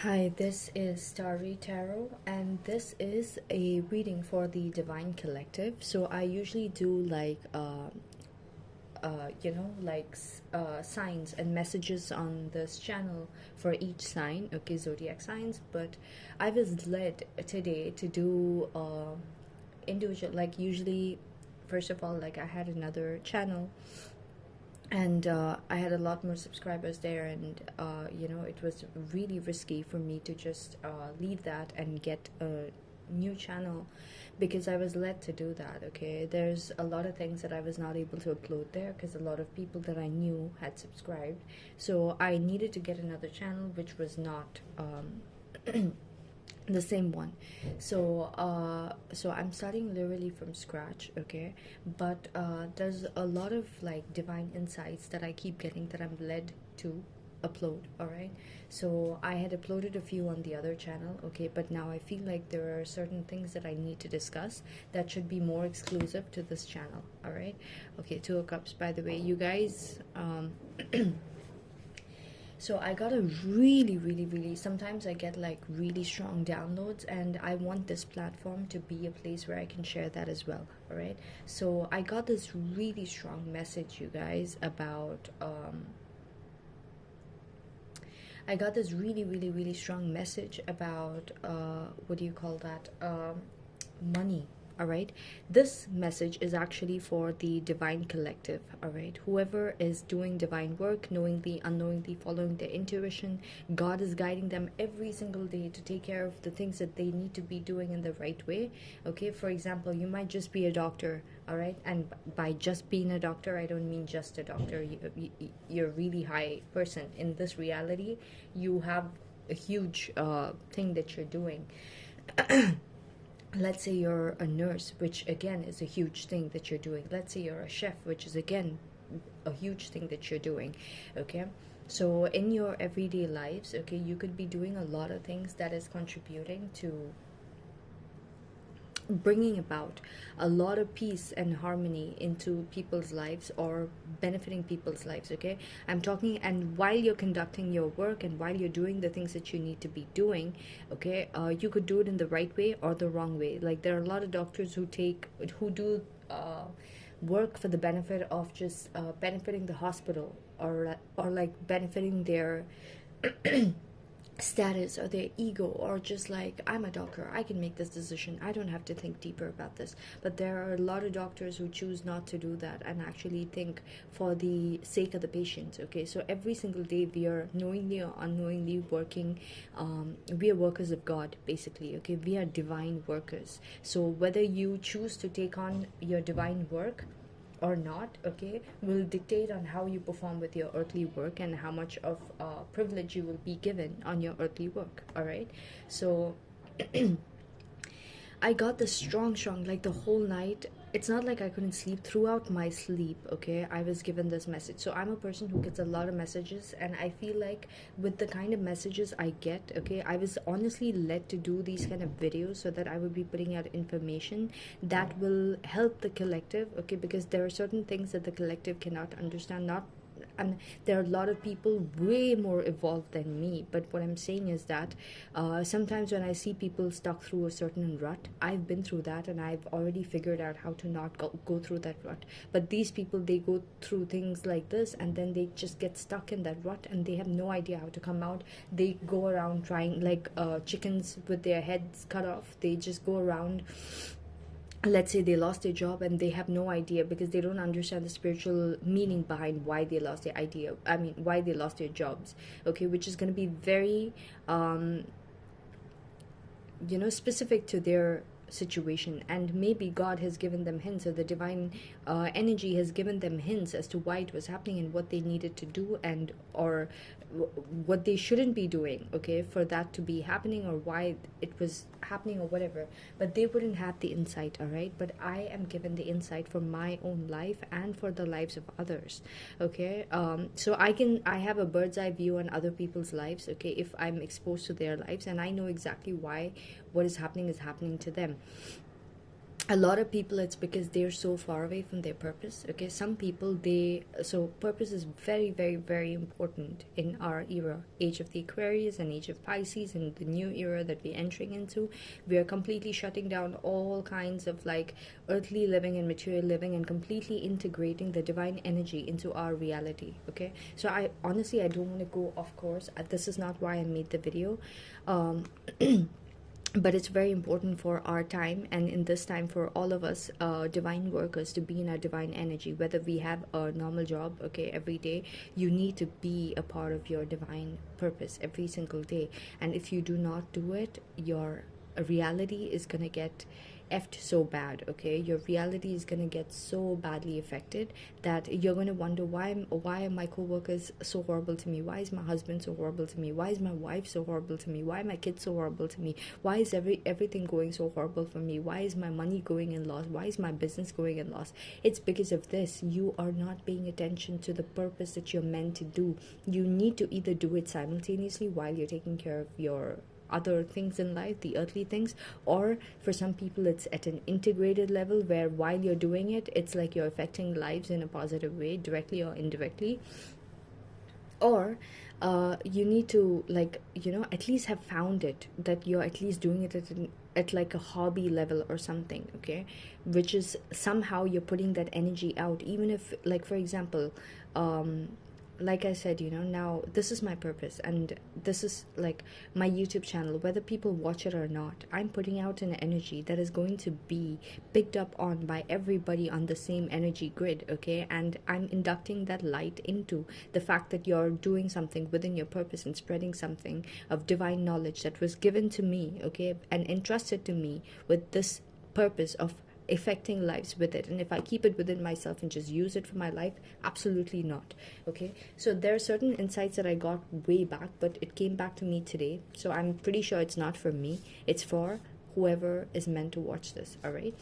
Hi, this is Starry Tarot, and this is a reading for the Divine Collective. So I usually do like signs and messages on this channel for each sign, okay, zodiac signs. But I was led today to do individual, like usually. First of all, like I had another channel and I had a lot more subscribers there, and it was really risky for me to just leave that and get a new channel because I was led to do that. Okay, there's a lot of things that I was not able to upload there because a lot of people that I knew had subscribed, so I needed to get another channel which was not the same one. So I'm starting literally from scratch, okay, but there's a lot of like divine insights that I keep getting that I'm led to upload. All right, so I had uploaded a few on the other channel, okay, but now I feel like there are certain things that I need to discuss that should be more exclusive to this channel. All right, okay, Two of Cups, by the way, you guys. So I got a really, sometimes I get like really strong downloads, and I want this platform to be a place where I can share that as well. All right, so I got this really strong message, you guys, about I got this really strong message about what do you call that, money. All right, this message is actually for the Divine Collective. All right, whoever is doing divine work, knowingly, unknowingly, following their intuition, God is guiding them every single day to take care of the things that they need to be doing in the right way. Okay, for example, you might just be a doctor. All right, and by just being a doctor, I don't mean just a doctor. You're a really high person in this reality. You have a huge thing that you're doing. Let's say you're a nurse, which again is a huge thing that you're doing. Let's say you're a chef, which is again a huge thing that you're doing. Okay, so in your everyday lives, okay, you could be doing a lot of things that is contributing to bringing about a lot of peace and harmony into people's lives or benefiting people's lives. Okay, I'm talking, and while you're conducting your work and while you're doing the things that you need to be doing, okay, you could do it in the right way or the wrong way. Like there are a lot of doctors who do work for the benefit of just benefiting the hospital, or like benefiting their status or their ego, or just like, I'm a doctor, I can make this decision, I don't have to think deeper about this. But there are a lot of doctors who choose not to do that and actually think for the sake of the patient. Okay, so every single day we are knowingly or unknowingly working. We are workers of God, basically. Okay, we are divine workers. So whether you choose to take on your divine work or not, okay, will dictate on how you perform with your earthly work and how much of privilege you will be given on your earthly work. All right, so I got this strong, like the whole night. It's not like I couldn't sleep throughout my sleep, okay? I was given this message. So I'm a person who gets a lot of messages, and I feel like with the kind of messages I get, okay, I was honestly led to do these kind of videos so that I would be putting out information that will help the collective, okay? Because there are certain things that the collective cannot understand, not, and there are a lot of people way more evolved than me. But what I'm saying is that sometimes when I see people stuck through a certain rut, I've been through that and I've already figured out how to not go through that rut. But these people, they go through things like this and then they just get stuck in that rut and they have no idea how to come out. They go around trying like chickens with their heads cut off. They just go around. Let's say they lost their job and they have no idea because they don't understand the spiritual meaning behind why they lost their idea, I mean why they lost their jobs. Okay, which is going to be very specific to their situation, and maybe God has given them hints, or the divine energy has given them hints as to why it was happening and what they needed to do, and or what they shouldn't be doing, okay, for that to be happening, or why it was happening or whatever. But they wouldn't have the insight. All right, but I am given the insight for my own life and for the lives of others. Okay, so I have a bird's eye view on other people's lives, okay, if I'm exposed to their lives, and I know exactly why what is happening to them. a lot of people, it's because they're so far away from their purpose. Okay, some people, they, so purpose is very, very, very important in our era, age of the Aquarius and age of Pisces, and the new era that we're entering into. We are completely shutting down all kinds of like earthly living and material living, and completely integrating the divine energy into our reality. Okay, so I honestly, I don't want to go off course. This is not why I made the video. um but it's very important for our time, and in this time, for all of us divine workers, to be in our divine energy. Whether we have a normal job, okay, every day, you need to be a part of your divine purpose every single day. And if you do not do it, your reality is gonna get effed so bad. Okay, your reality is gonna get so badly affected that you're gonna wonder, why are my co-workers so horrible to me, why is my husband so horrible to me, why is my wife so horrible to me, why are my kids so horrible to me, why is everything going so horrible for me, why is my money going in loss, why is my business going in loss? It's because of this. You are not paying attention to the purpose that you're meant to do. You need to either do it simultaneously while you're taking care of your other things in life, the earthly things, or for some people it's at an integrated level, where while you're doing it, it's like you're affecting lives in a positive way, directly or indirectly. Or you need to, like, at least have found it, that you're at least doing it at like a hobby level or something. Okay, which is somehow you're putting that energy out, even if, like, for example, um like I said, now this is my purpose, and this is like my YouTube channel. Whether people watch it or not, I'm putting out an energy that is going to be picked up on by everybody on the same energy grid. Okay, and I'm inducting that light into the fact that you're doing something within your purpose and spreading something of divine knowledge that was given to me, okay, and entrusted to me with this purpose of affecting lives with it. And if I keep it within myself and just use it for my life, absolutely not. Okay, so there are certain insights that I got way back, but it came back to me today, so I'm pretty sure it's not for me, it's for whoever is meant to watch this. All right,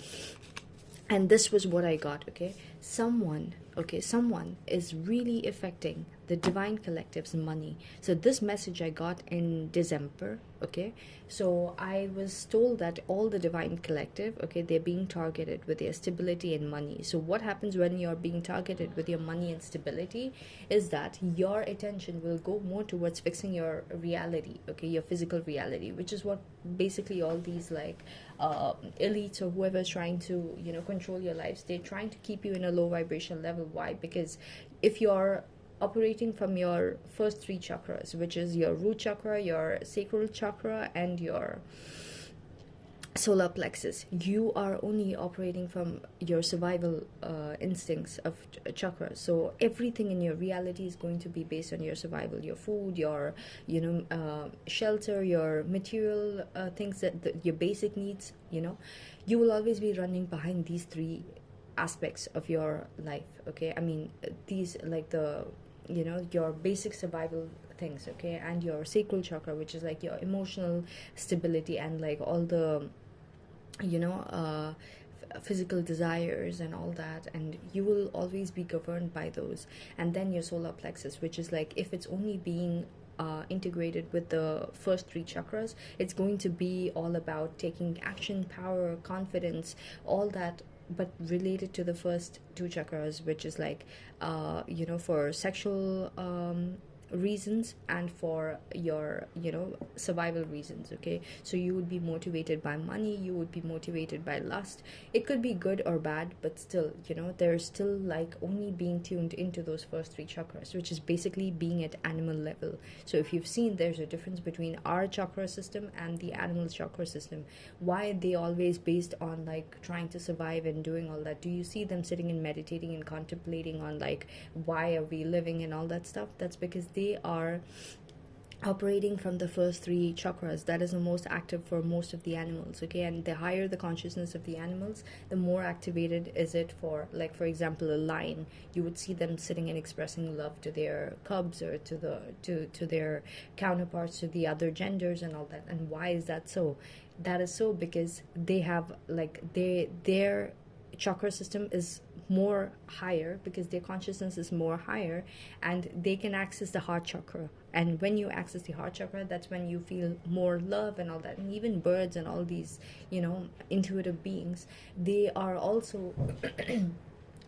and this was what I got. Okay, someone is really affecting the divine collective's money. So this message I got in December. Okay, so I was told that all the divine collective, okay, they're being targeted with their stability and money. So what happens when you're being targeted with your money and stability is that your attention will go more towards fixing your reality, okay, your physical reality, which is what basically all these like elites or whoever's trying to control your lives, they're trying to keep you in a low vibration level. Why? Because if you're operating from your first three chakras, which is your root chakra, your sacral chakra, and your solar plexus, you are only operating from your survival instincts of chakras. So everything in your reality is going to be based on your survival, your food, your shelter, your material things, your basic needs. You will always be running behind these three aspects of your life. Okay, I mean, these, like, the your basic survival things. Okay, and your sacral chakra, which is like your emotional stability and like all the you know uh, physical desires and all that, and you will always be governed by those. And then your solar plexus, which is like, if it's only being integrated with the first three chakras, it's going to be all about taking action, power, confidence, all that, but related to the first two chakras, which is like for sexual reasons and for your survival reasons. Okay, so you would be motivated by money, you would be motivated by lust. It could be good or bad, but still, there's still like only being tuned into those first three chakras, which is basically being at animal level. So if you've seen, there's a difference between our chakra system and the animal chakra system. Why they always based on like trying to survive and doing all that? Do you see them sitting and meditating and contemplating on like, why are we living and all that stuff? That's because they are operating from the first three chakras. That is the most active for most of the animals. Okay, and the higher the consciousness of the animals, the more activated is it. For, like, for example, a lion, you would see them sitting and expressing love to their cubs, or to their counterparts, to the other genders and all that. And why is that so? That is so because they have like their chakra system is more higher, because their consciousness is more higher, and they can access the heart chakra. And when you access the heart chakra, that's when you feel more love and all that. And even birds and all these, intuitive beings, they are also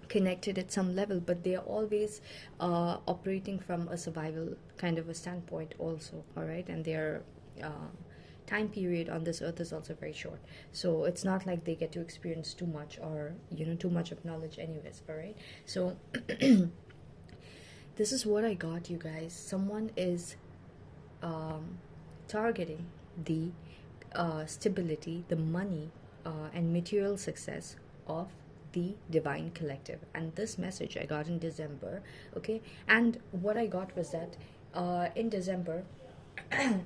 connected at some level, but they are always operating from a survival kind of a standpoint also, all right? And their time period on this earth is also very short, so it's not like they get to experience too much, or too much of knowledge anyways, all right? So this is what I got, you guys. Someone is targeting the stability, the money, and material success of the divine collective. And this message I got in December, okay? And what I got was that in December,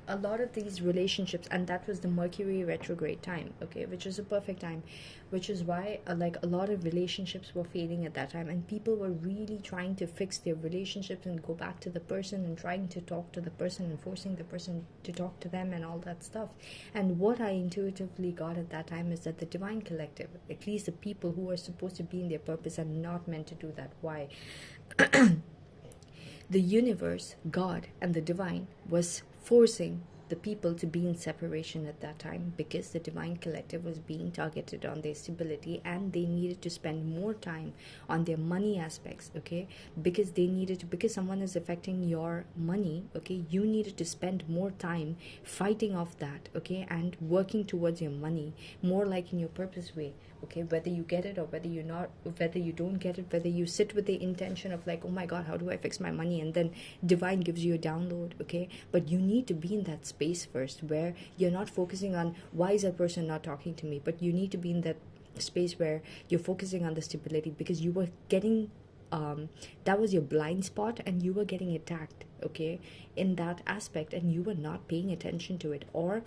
a lot of these relationships, and that was the Mercury retrograde time, okay, which is a perfect time, which is why like a lot of relationships were failing at that time, and people were really trying to fix their relationships and go back to the person and trying to talk to the person and forcing the person to talk to them and all that stuff. And what I intuitively got at that time is that the divine collective, at least the people who are supposed to be in their purpose, are not meant to do that. Why? The universe, God, and the divine was forcing the people to be in separation at that time, because the divine collective was being targeted on their stability, and they needed to spend more time on their money aspects, okay? Because they needed to, because someone is affecting your money, okay, you needed to spend more time fighting off that, okay, and working towards your money more like in your purpose way, okay? Whether you get it or whether you not, whether you don't get it, whether you sit with the intention of like, oh my god, how do I fix my money, and then divine gives you a download, okay? But you need to be in that space first, where you're not focusing on why is that person not talking to me, but you need to be in that space where you're focusing on the stability, because you were getting that was your blind spot, and you were getting attacked, okay, in that aspect, and you were not paying attention to it, or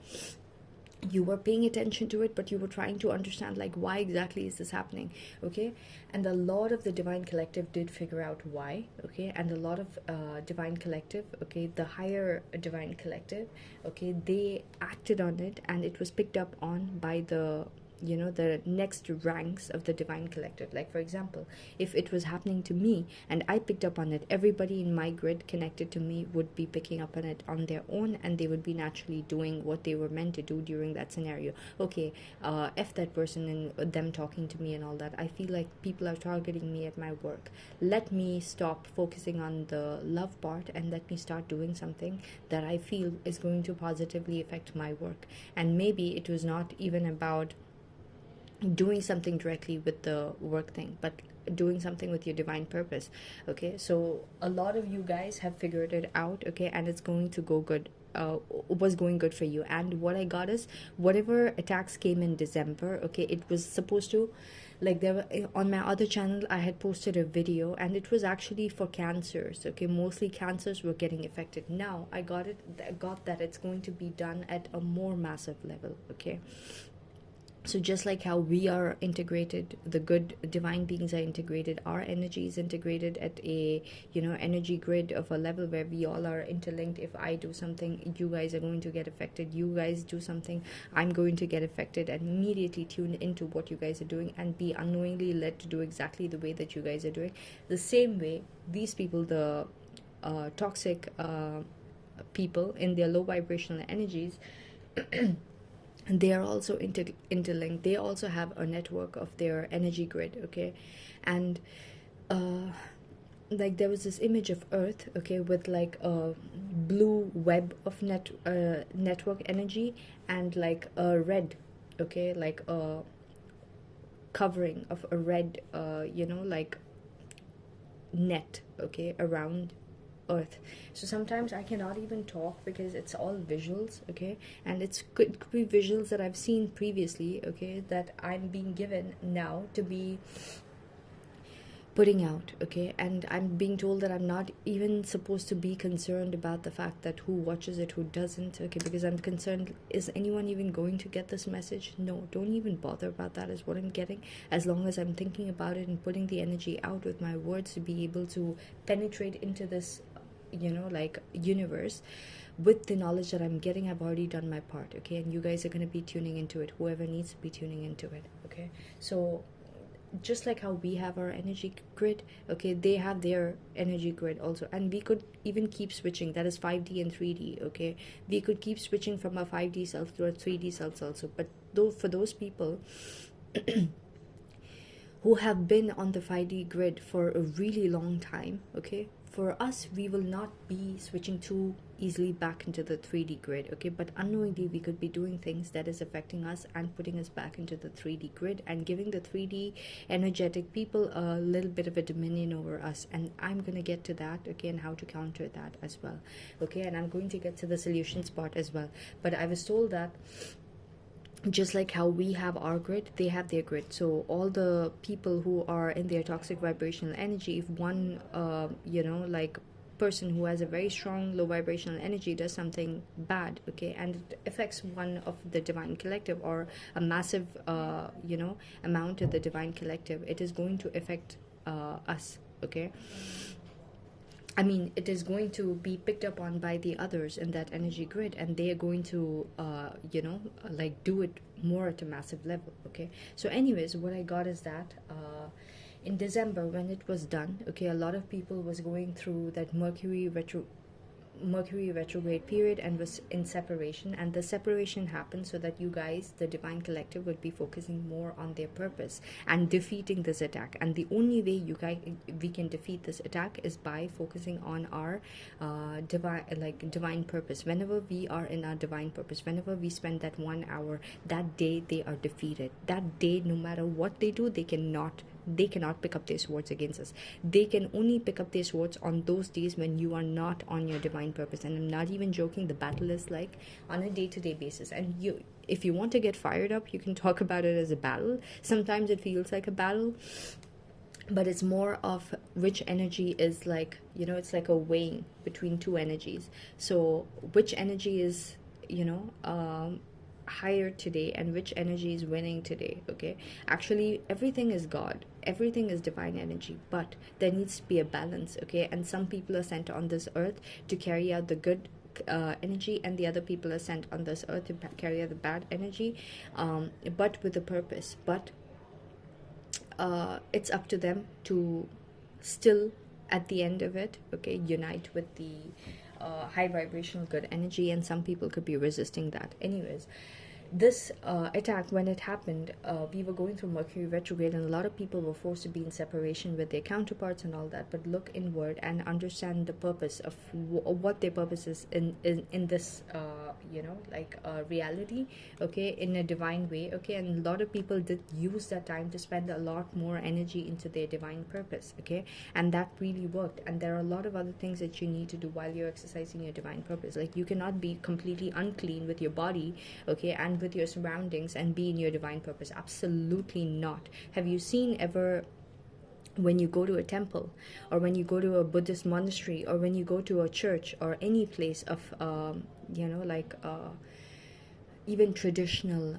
you were paying attention to it, but you were trying to understand like why exactly is this happening, okay? And a lot of the divine collective did figure out why, okay? And a lot of divine collective, okay, the higher divine collective, okay, they acted on it, and it was picked up on by the the next ranks of the divine collective. Like, for example, if it was happening to me and I picked up on it, everybody in my grid connected to me would be picking up on it on their own, and they would be naturally doing what they were meant to do during that scenario. Okay, F that person and them talking to me and all that. I feel like people are targeting me at my work. Let me stop focusing on the love part, and let me start doing something that I feel is going to positively affect my work. And maybe it was not even about doing something directly with the work thing, but doing something with your divine purpose, okay? So a lot of you guys have figured it out, okay, and it's going to go good, was going good for you. And what I got is, whatever attacks came in December, okay, it was supposed to, like, there were, on my other channel I had posted a video, and it was actually for cancers, okay? Mostly cancers were getting affected. Now I got that it's going to be done at a more massive level, okay? So just like how we are integrated, the good divine beings are integrated, our energy is integrated at a energy grid of a level where we all are interlinked. If I do something, you guys are going to get affected. You guys do something, I'm going to get affected, and immediately tune into what you guys are doing and be unknowingly led to do exactly the way that you guys are doing. The same way these people, the toxic people in their low vibrational energies, they are also interlinked. They also have a network of their energy grid, okay? And like, there was this image of Earth, okay, with like a blue web of network energy, and like a red, okay, like a covering of a red like net, okay, around Earth. So sometimes I cannot even talk because it's all visuals, okay? And it could be visuals that I've seen previously, okay, that I'm being given now to be putting out, okay? And I'm being told that I'm not even supposed to be concerned about the fact that who watches it, who doesn't, okay? Because I'm concerned, is anyone even going to get this message? No, don't even bother about that, is what I'm getting. As long as I'm thinking about it and putting the energy out with my words to be able to penetrate into this like universe with the knowledge that I'm getting, I've already done my part, okay? And you guys are going to be tuning into it, whoever needs to be tuning into it, okay? So just like how we have our energy grid, okay, they have their energy grid also. And we could even keep switching, that is 5D and 3D, okay. We could keep switching from a 5D self to a 3D self also. But though for those people who have been on the 5D grid for a really long time, okay, for us, we will not be switching too easily back into the 3D grid, okay, but unknowingly we could be doing things that is affecting us and putting us back into the 3D grid and giving the 3D energetic people a little bit of a dominion over us. And I'm going to get to that, okay, and how to counter that as well, okay, and I'm going to get to the solutions part as well. But I was told that just like how we have our grid, they have their grid. So all the people who are in their toxic vibrational energy, if one like person who has a very strong low vibrational energy does something bad, okay, and it affects one of the divine collective or a massive amount of the divine collective, it is going to affect us, okay. I mean, it is going to be picked up on by the others in that energy grid, and they are going to, like do it more at a massive level. Okay. So, anyways, what I got is that in December when it was done, okay, a lot of people was going through that Mercury retrograde period and was in separation, and the separation happened so that you guys, the divine collective, would be focusing more on their purpose and defeating this attack. And the only way we can defeat this attack is by focusing on our divine purpose. Whenever we are in our divine purpose, whenever we spend that 1 hour, that day they are defeated. That day, no matter what they do, they cannot pick up their swords against us. They can only pick up their swords on those days when you are not on your divine purpose. And I'm not even joking, the battle is like on a day-to-day basis. And if you want to get fired up, you can talk about it as a battle. Sometimes it feels like a battle, but it's more of which energy is like, it's like a weighing between two energies. So which energy is higher today and which energy is winning today, okay. Actually, everything is God, everything is divine energy, but there needs to be a balance, okay. And some people are sent on this earth to carry out the good energy, and the other people are sent on this earth to carry out the bad energy, but with a purpose. But it's up to them to still, at the end of it, okay, unite with the high vibrational good energy. And some people could be resisting that. Anyways, this attack, when it happened, we were going through Mercury retrograde, and a lot of people were forced to be in separation with their counterparts and all that. But look inward and understand the purpose of what their purpose is in this reality, okay, in a divine way, okay. And a lot of people did use that time to spend a lot more energy into their divine purpose, okay, and that really worked. And there are a lot of other things that you need to do while you're exercising your divine purpose. Like, you cannot be completely unclean with your body, okay, and with your surroundings and be in your divine purpose. Absolutely not. Have you seen ever, when you go to a temple, or when you go to a Buddhist monastery, or when you go to a church or any place of even traditional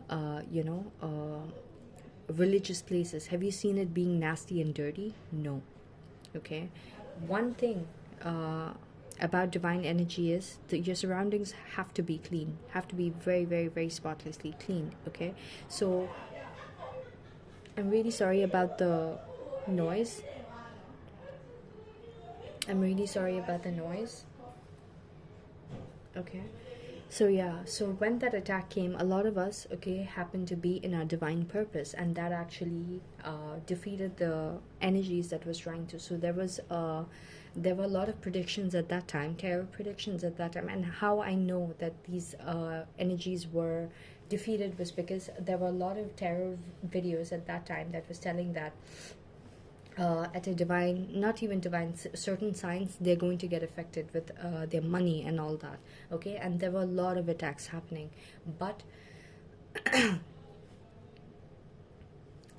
religious places, have you seen it being nasty and dirty? No. Okay. One thing about divine energy is that your surroundings have to be clean, have to be very, very, very spotlessly clean, okay. So I'm really sorry about the noise. Okay. So yeah, so when that attack came, a lot of us, okay, happened to be in our divine purpose, and that actually defeated the energies that was trying to. So there were a lot of predictions at that time, tarot predictions at that time. And how I know that these energies were defeated was because there were a lot of tarot videos at that time that was telling that at a divine, not even divine, certain signs, they're going to get affected with their money and all that, okay. And there were a lot of attacks happening, but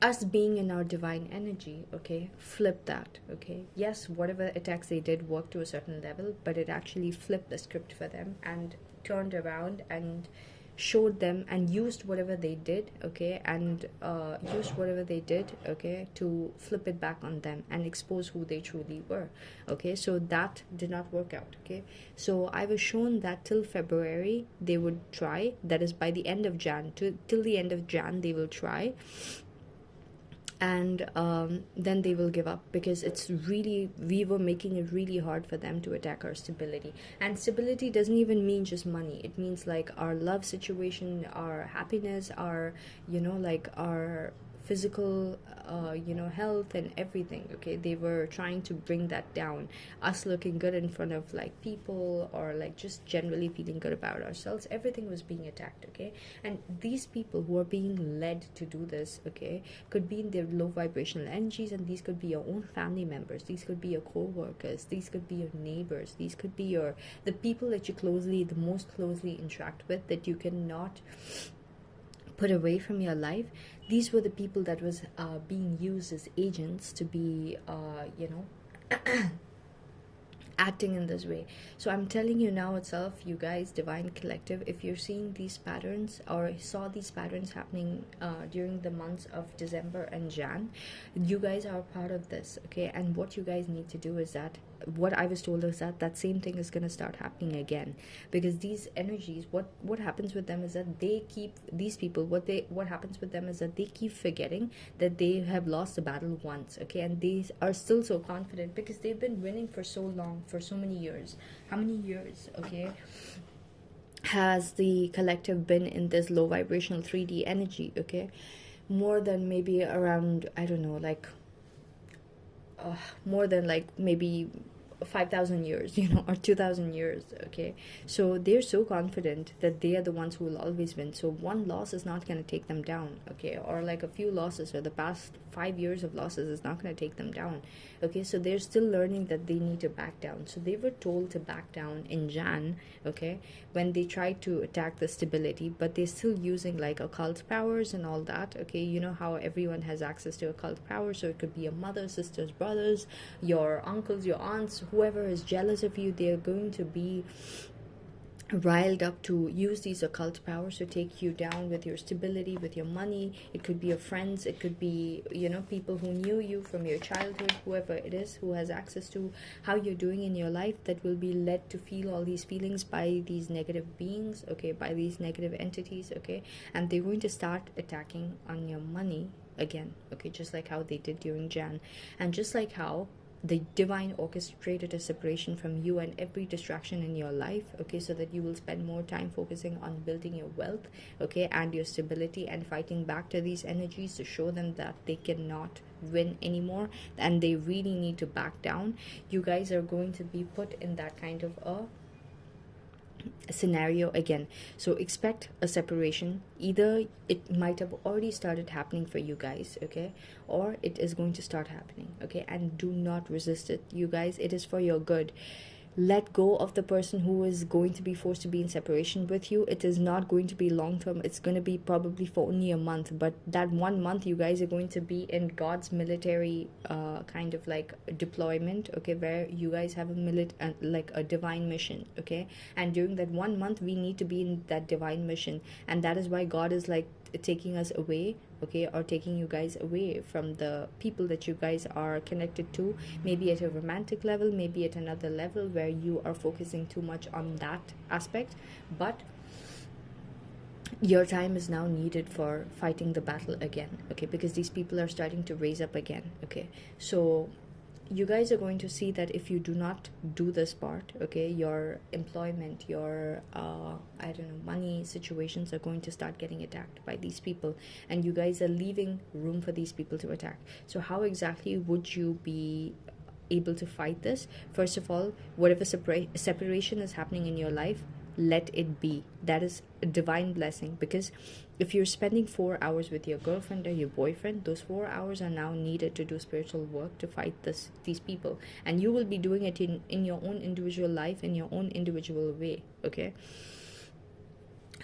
us being in our divine energy, okay, flip that, okay. Yes, whatever attacks they did worked to a certain level, but it actually flipped the script for them and turned around and showed them and used whatever they did, okay, and to flip it back on them and expose who they truly were, okay. So that did not work out, okay. So I was shown that till February they would try, that is by the end of Jan, till the end of Jan they will try, and then they will give up, because it's really, we were making it really hard for them to attack our stability. And stability doesn't even mean just money. It means like our love situation, our happiness, our, like our physical health and everything. Okay, they were trying to bring that down. Us looking good in front of like people, or like just generally feeling good about ourselves, everything was being attacked. Okay, and these people who are being led to do this, okay, could be in their low vibrational energies, and these could be your own family members, these could be your co-workers, these could be your neighbors, these could be the people that you the most closely interact with, that you cannot put away from your life. These were the people that was being used as agents to be acting in this way. So I'm telling you now itself, you guys, Divine Collective, if you're seeing these patterns or saw these patterns happening during the months of December and Jan, you guys are part of this. Okay, and what you guys need to do is that, what I was told is that that same thing is going to start happening again, because these energies, what happens with them is that they keep, these people, what happens with them is that they keep forgetting that they have lost the battle once. Okay, and they are still so confident because they've been winning for so long, for so many years. How many years, okay, has the collective been in this low vibrational 3D energy? Okay, more than maybe around, I don't know, like more than like maybe 5,000 years, or 2,000 years. Okay, so they're so confident that they are the ones who will always win. So one loss is not going to take them down. Okay, or like a few losses, or the past 5 years of losses is not going to take them down. Okay, so they're still learning that they need to back down. So they were told to back down in Jan, okay, when they tried to attack the stability, but they're still using like occult powers and all that. Okay, you know how everyone has access to occult powers, so it could be your mother, sisters, brothers, your uncles, your aunts, whoever is jealous of you. They're going to be riled up to use these occult powers to take you down with your stability, with your money. It could be your friends, it could be people who knew you from your childhood, whoever it is who has access to how you're doing in your life, that will be led to feel all these feelings by these negative beings, okay, by these negative entities. Okay, and they're going to start attacking on your money again. Okay, just like how they did during Jan, and just like how the divine orchestrated a separation from you and every distraction in your life. Okay, so that you will spend more time focusing on building your wealth, okay, and your stability, and fighting back to these energies to show them that they cannot win anymore and they really need to back down. You guys are going to be put in that kind of a scenario again. So expect a separation. Either it might have already started happening for you guys, okay, or it is going to start happening. Okay, and do not resist it, you guys. It is for your good. Let go of the person who is going to be forced to be in separation with you. It is not going to be long term. It's going to be probably for only a month, but that 1 month you guys are going to be in God's military kind of like deployment, okay, where you guys have like a divine mission. Okay, and during that 1 month we need to be in that divine mission, and that is why God is like taking us away, okay, or taking you guys away from the people that you guys are connected to, maybe at a romantic level, maybe at another level where you are focusing too much on that aspect. But your time is now needed for fighting the battle again, okay, because these people are starting to raise up again. Okay, so you guys are going to see that if you do not do this part, okay, your employment, your I don't know, money situations are going to start getting attacked by these people, and you guys are leaving room for these people to attack. So how exactly would you be able to fight this? First of all, whatever separation is happening in your life, let it be. That is a divine blessing, because if you're spending 4 hours with your girlfriend or your boyfriend, those 4 hours are now needed to do spiritual work to fight these people, and you will be doing it in your own individual life, in your own individual way. Okay,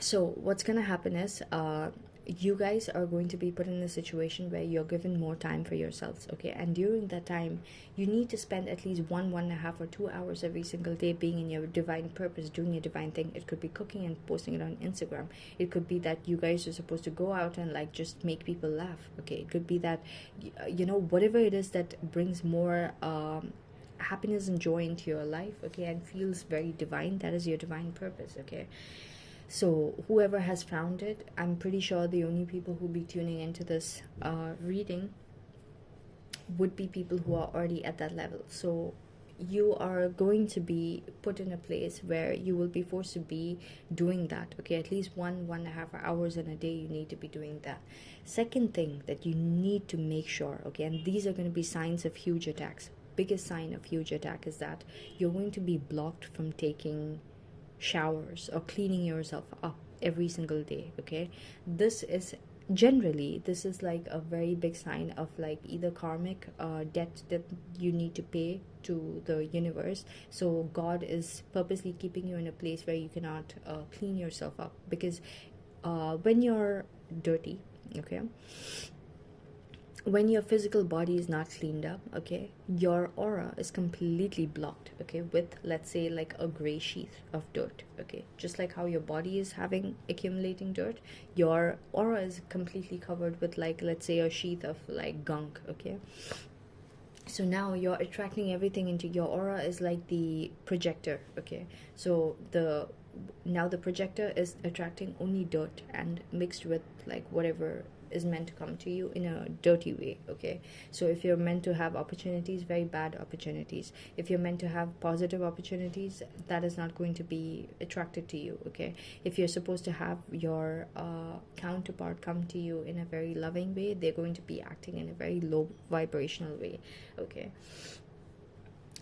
so what's gonna happen is you guys are going to be put in a situation where you're given more time for yourselves. Okay, and during that time you need to spend at least 1.5 or 2 hours every single day being in your divine purpose, doing your divine thing. It could be cooking and posting it on Instagram. It could be that you guys are supposed to go out and like just make people laugh. Okay, it could be that whatever it is that brings more happiness and joy into your life, okay, and feels very divine, that is your divine purpose. Okay, so whoever has found it, I'm pretty sure the only people who be tuning into this reading would be people who are already at that level. So you are going to be put in a place where you will be forced to be doing that. Okay, at least 1.5 hours in a day you need to be doing that. Second thing that you need to make sure, okay, and these are going to be signs of huge attacks. Biggest sign of huge attack is that you're going to be blocked from taking showers or cleaning yourself up every single day. Okay, this is generally, this is like a very big sign of like either karmic debt that you need to pay to the universe. So God is purposely keeping you in a place where you cannot clean yourself up, because when you're dirty, okay, when your physical body is not cleaned up, okay, your aura is completely blocked, okay, with, let's say, like a gray sheath of dirt. Okay, just like how your body is having accumulating dirt, your aura is completely covered with, like, let's say, a sheath of like gunk. Okay, so now you're attracting everything into your aura is like the projector. Okay, so the projector is attracting only dirt and mixed with like whatever is meant to come to you in a dirty way. Okay, so if you're meant to have opportunities, very bad opportunities. If you're meant to have positive opportunities, that is not going to be attracted to you. Okay, if you're supposed to have your counterpart come to you in a very loving way, they're going to be acting in a very low vibrational way. Okay,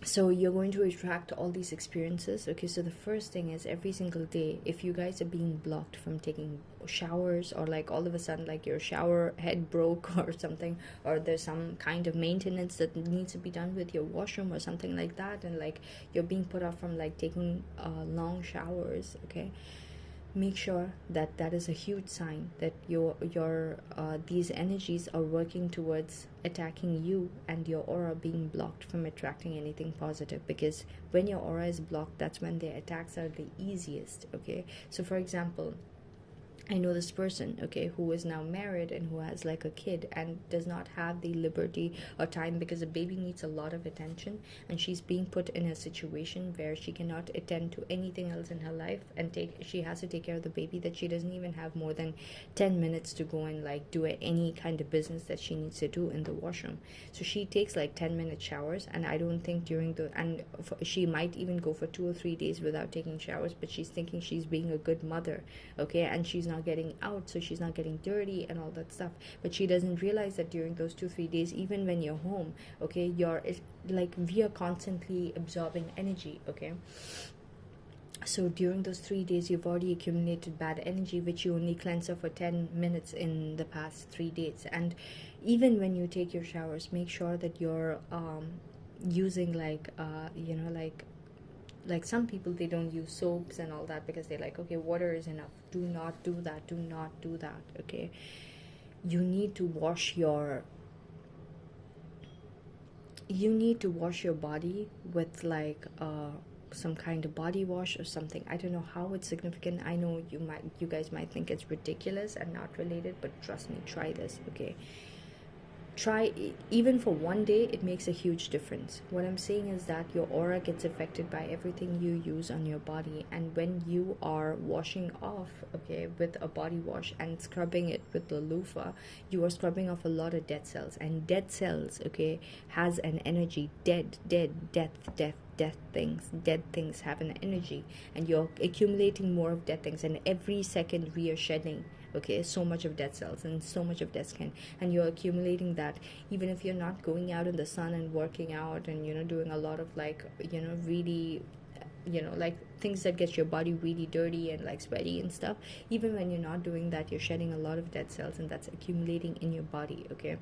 so you're going to attract all these experiences. Okay, so the first thing is, every single day, if you guys are being blocked from taking showers, or like all of a sudden like your shower head broke or something, or there's some kind of maintenance that needs to be done with your washroom or something like that, and like you're being put off from like taking long showers. Okay, make sure that that is a huge sign that your these energies are working towards attacking you, and your aura being blocked from attracting anything positive. Because when your aura is blocked, that's when the attacks are the easiest. Okay, so for example, I know this person, okay, who is now married and who has like a kid and does not have the liberty or time, because the baby needs a lot of attention, and she's being put in a situation where she cannot attend to anything else in her life, and she has to take care of the baby, that she doesn't even have more than 10 minutes to go and like do any kind of business that she needs to do in the washroom. So she takes like 10-minute showers, and I don't think she might even go for 2 or 3 days without taking showers, but she's thinking she's being a good mother. Okay, and she's not getting out, so she's not getting dirty and all that stuff. But she doesn't realize that during those 2-3 days, even when you're home, okay, we are constantly absorbing energy. Okay, so during those 3 days, you've already accumulated bad energy, which you only cleanse off for 10 minutes in the past 3 days. And even when you take your showers, make sure that you're using like some people, they don't use soaps and all that, because they're like, okay, water is enough. Do not do that. Do not do that. Okay, you need to wash your body with like some kind of body wash or something. I don't know how it's significant. I know you guys might think it's ridiculous and not related, but trust me, try this. Okay, try even for one day, it makes a huge difference. What I'm saying is that your aura gets affected by everything you use on your body, and when you are washing off, okay, with a body wash and scrubbing it with the loofah, you are scrubbing off a lot of dead cells. And dead cells, okay, has an energy. Dead things have an energy, and you're accumulating more of dead things, and every second we are shedding, okay, so much of dead cells and so much of dead skin, and you're accumulating that. Even if you're not going out in the sun and working out and doing a lot of like really like things that get your body really dirty and like sweaty and stuff, even when you're not doing that, you're shedding a lot of dead cells, and that's accumulating in your body. Okay,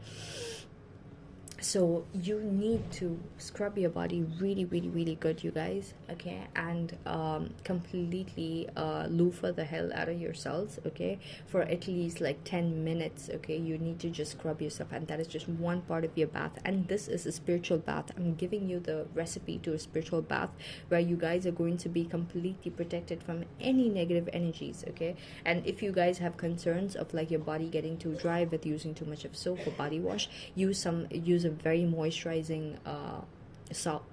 so you need to scrub your body really, really, really good, you guys. Okay, and completely loofah the hell out of your cells. Okay, for at least like 10 minutes. Okay, you need to just scrub yourself, and that is just one part of your bath. And this is a spiritual bath. I'm giving you the recipe to a spiritual bath, where you guys are going to be completely protected from any negative energies. Okay, and if you guys have concerns of like your body getting too dry with using too much of soap or body wash, use a very moisturizing soap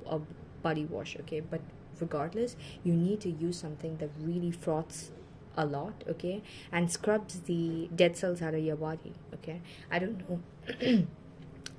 or body wash. Okay, but regardless, you need to use something that really froths a lot, okay, and scrubs the dead cells out of your body. Okay, I don't know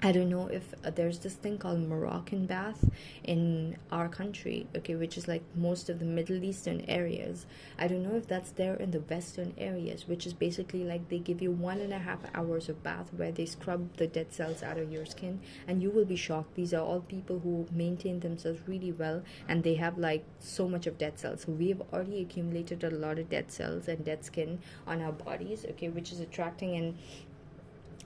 I don't know if there's this thing called Moroccan bath in our country, okay, which is like most of the Middle Eastern areas. I don't know if that's there in the Western areas, which is basically like they give you 1.5 hours of bath where they scrub the dead cells out of your skin, and you will be shocked. These are all people who maintain themselves really well, and they have like so much of dead cells. So we've already accumulated a lot of dead cells and dead skin on our bodies, okay, which is attracting and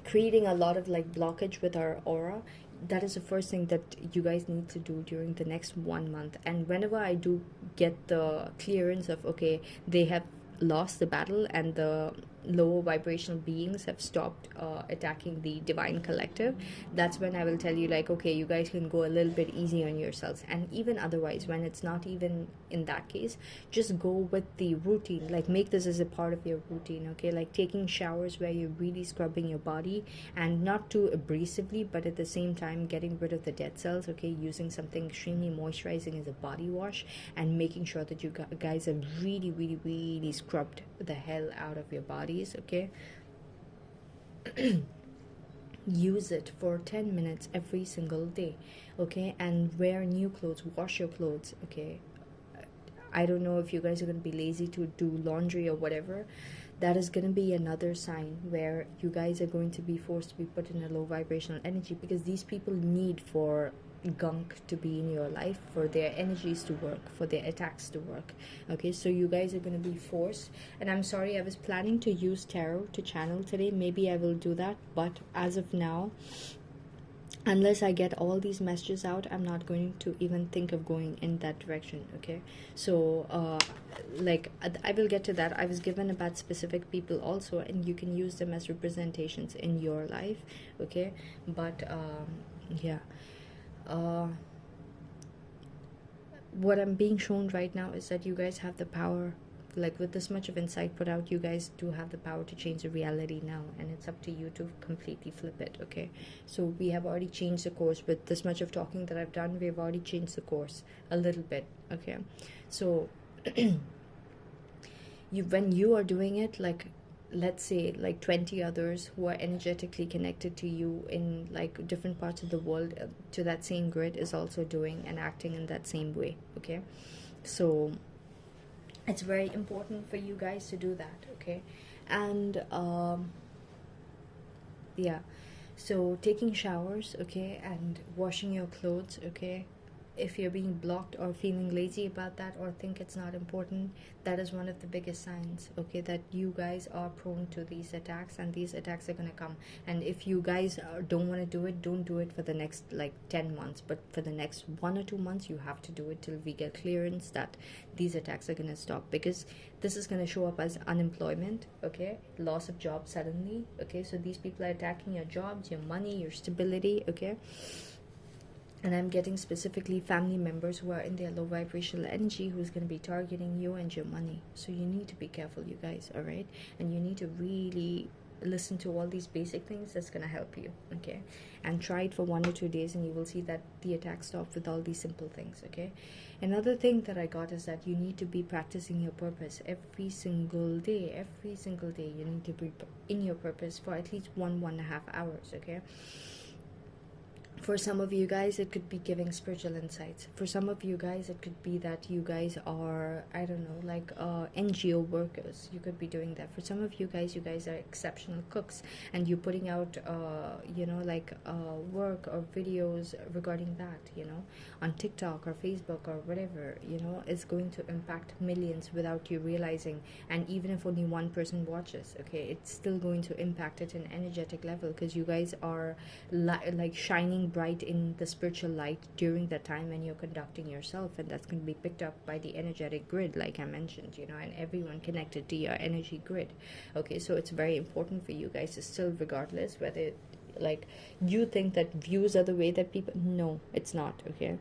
creating a lot of like blockage with our aura. That is the first thing that you guys need to do during the next 1 month. And whenever I do get the clearance of, okay, they have lost the battle and the lower vibrational beings have stopped attacking the divine collective, that's when I will tell you like, okay, you guys can go a little bit easy on yourselves. And even otherwise, when it's not even in that case, just go with the routine. Like make this as a part of your routine, okay? Like taking showers where you're really scrubbing your body, and not too abrasively, but at the same time getting rid of the dead cells, okay? Using something extremely moisturizing as a body wash, and making sure that you guys have really, really, really scrubbed the hell out of your bodies, okay? Use it for 10 minutes every single day, okay? And wear new clothes, wash your clothes, okay? I don't know if you guys are going to be lazy to do laundry or whatever. That is going to be another sign where you guys are going to be forced to be put in a low vibrational energy, because these people need for gunk to be in your life, for their energies to work, for their attacks to work, okay? So you guys are going to be forced. And I'm sorry, I was planning to use tarot to channel today. Maybe I will do that, but as of now, unless I get all these messages out, I'm not going to even think of going in that direction, okay? So like I will get to that. I was given about specific people also, and you can use them as representations in your life, okay? But yeah, what I'm being shown right now is that you guys have the power. Like with this much of insight put out, you guys do have the power to change the reality now, and it's up to you to completely flip it, okay? So we have already changed the course. With this much of talking that I've done, we've already changed the course a little bit, okay? So when you are doing it, like let's say like 20 others who are energetically connected to you in like different parts of the world, to that same grid, is also doing and acting in that same way, okay? So it's very important for you guys to do that, okay? And yeah, so taking showers, okay, and washing your clothes, okay? If you're being blocked or feeling lazy about that, or think it's not important, that is one of the biggest signs, okay, that you guys are prone to these attacks, and these attacks are going to come. And if you guys don't want to do it, don't do it for the next like 10 months, but for the next 1 or 2 months, you have to do it till we get clearance that these attacks are going to stop, because this is going to show up as unemployment, okay, loss of job suddenly, okay? So these people are attacking your jobs, your money, your stability, okay? And I'm getting specifically family members who are in their low vibrational energy, who's going to be targeting you and your money. So you need to be careful, you guys, all right? And you need to really listen to all these basic things. That's going to help you, okay? And try it for 1 or 2 days, and you will see that the attack stopped with all these simple things, okay? Another thing that I got is that you need to be practicing your purpose every single day. Every single day you need to be in your purpose for at least 1.5 hours, okay? For some of you guys, it could be giving spiritual insights. For some of you guys, it could be that you guys are, I don't know, like NGO workers. You could be doing that. For some of you guys are exceptional cooks, and you're putting out, you know, like work or videos regarding that, you know, on TikTok or Facebook or whatever, you know, it's going to impact millions without you realizing. And even if only one person watches, okay, it's still going to impact at an energetic level, because you guys are like shining bright in the spiritual light during that time when you're conducting yourself, and that's going to be picked up by the energetic grid, like I mentioned, you know, and everyone connected to your energy grid, okay? So it's very important for you guys to still, regardless whether like you think that views are the way that people, no, it's not, okay?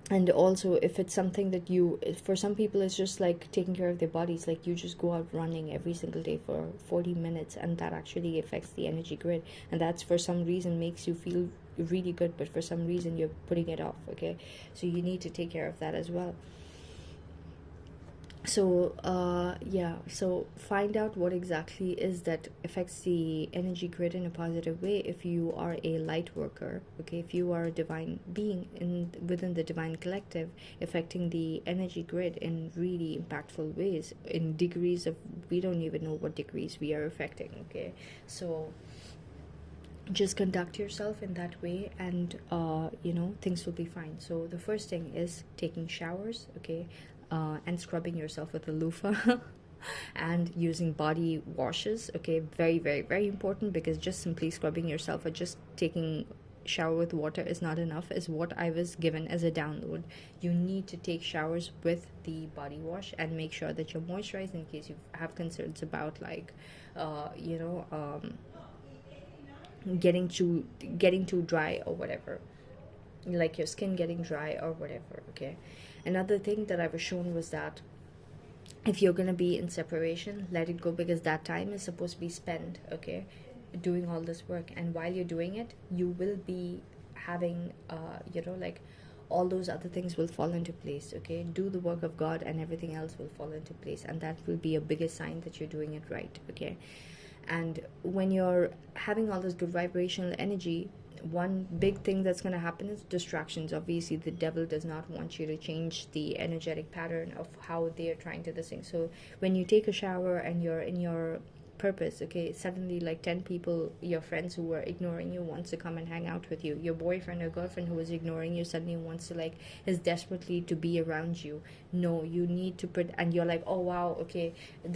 And also, if it's something that you, for some people it's just like taking care of their bodies, like you just go out running every single day for 40 minutes, and that actually affects the energy grid, and that's for some reason makes you feel really good, but for some reason you're putting it off, okay? So you need to take care of that as well. So yeah, so find out what exactly is that affects the energy grid in a positive way. If you are a light worker, okay, if you are a divine being in within the divine collective, affecting the energy grid in really impactful ways, in degrees of, we don't even know what degrees we are affecting, okay. So just conduct yourself in that way, and things will be fine. So the first thing is taking showers, okay, and scrubbing yourself with a loofah and using body washes, okay, very very very important, because just simply scrubbing yourself or just taking shower with water is not enough, is what I was given as a download. You need to take showers with the body wash and make sure that you're moisturized in case you have concerns about like uh, you know um, getting too dry or whatever, like your skin getting dry or whatever, okay. Another thing that I was shown was that if you're going to be in separation, let it go, because that time is supposed to be spent, okay, doing all this work. And while you're doing it, you will be having like all those other things will fall into place, okay. Do the work of God and everything else will fall into place, and that will be a bigger sign that you're doing it right, okay. And when you're having all this good vibrational energy, one big thing that's going to happen is distractions. Obviously the devil does not want you to change the energetic pattern of how they are trying to this thing. So when you take a shower and you're in your purpose, okay, suddenly like 10 people, your friends who were ignoring you, wants to come and hang out with you. Your boyfriend or girlfriend who was ignoring you suddenly wants to like, is desperately to be around you. No, you need to put, and you're like, oh wow, okay,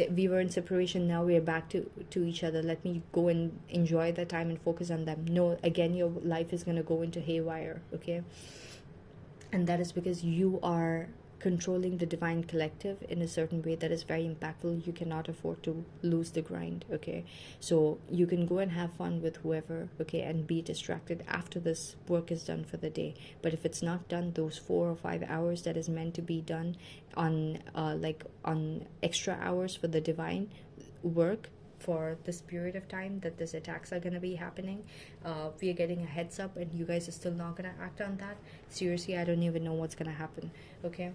we were in separation, now we're back to each other, let me go and enjoy the time and focus on them. No, again your life is going to go into haywire, okay. And that is because you are controlling the divine collective in a certain way that is very impactful. You cannot afford to lose the grind, okay. So you can go and have fun with whoever, okay, and be distracted after this work is done for the day. But if it's not done, those 4 or 5 hours that is meant to be done on on extra hours for the divine work, for this period of time that these attacks are going to be happening, we are getting a heads up and you guys are still not going to act on that. Seriously, I don't even know what's going to happen, okay.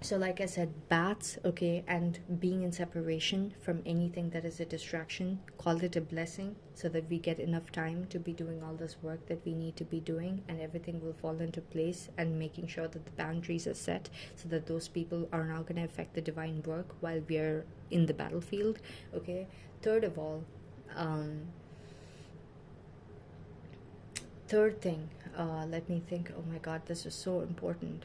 So like I said, baths, okay, and being in separation from anything that is a distraction, call it a blessing, so that we get enough time to be doing all this work that we need to be doing, and everything will fall into place, and making sure that the boundaries are set so that those people are not going to affect the divine work while we're in the battlefield, okay. Third of all, um, third thing, let me think, oh my god, this is so important.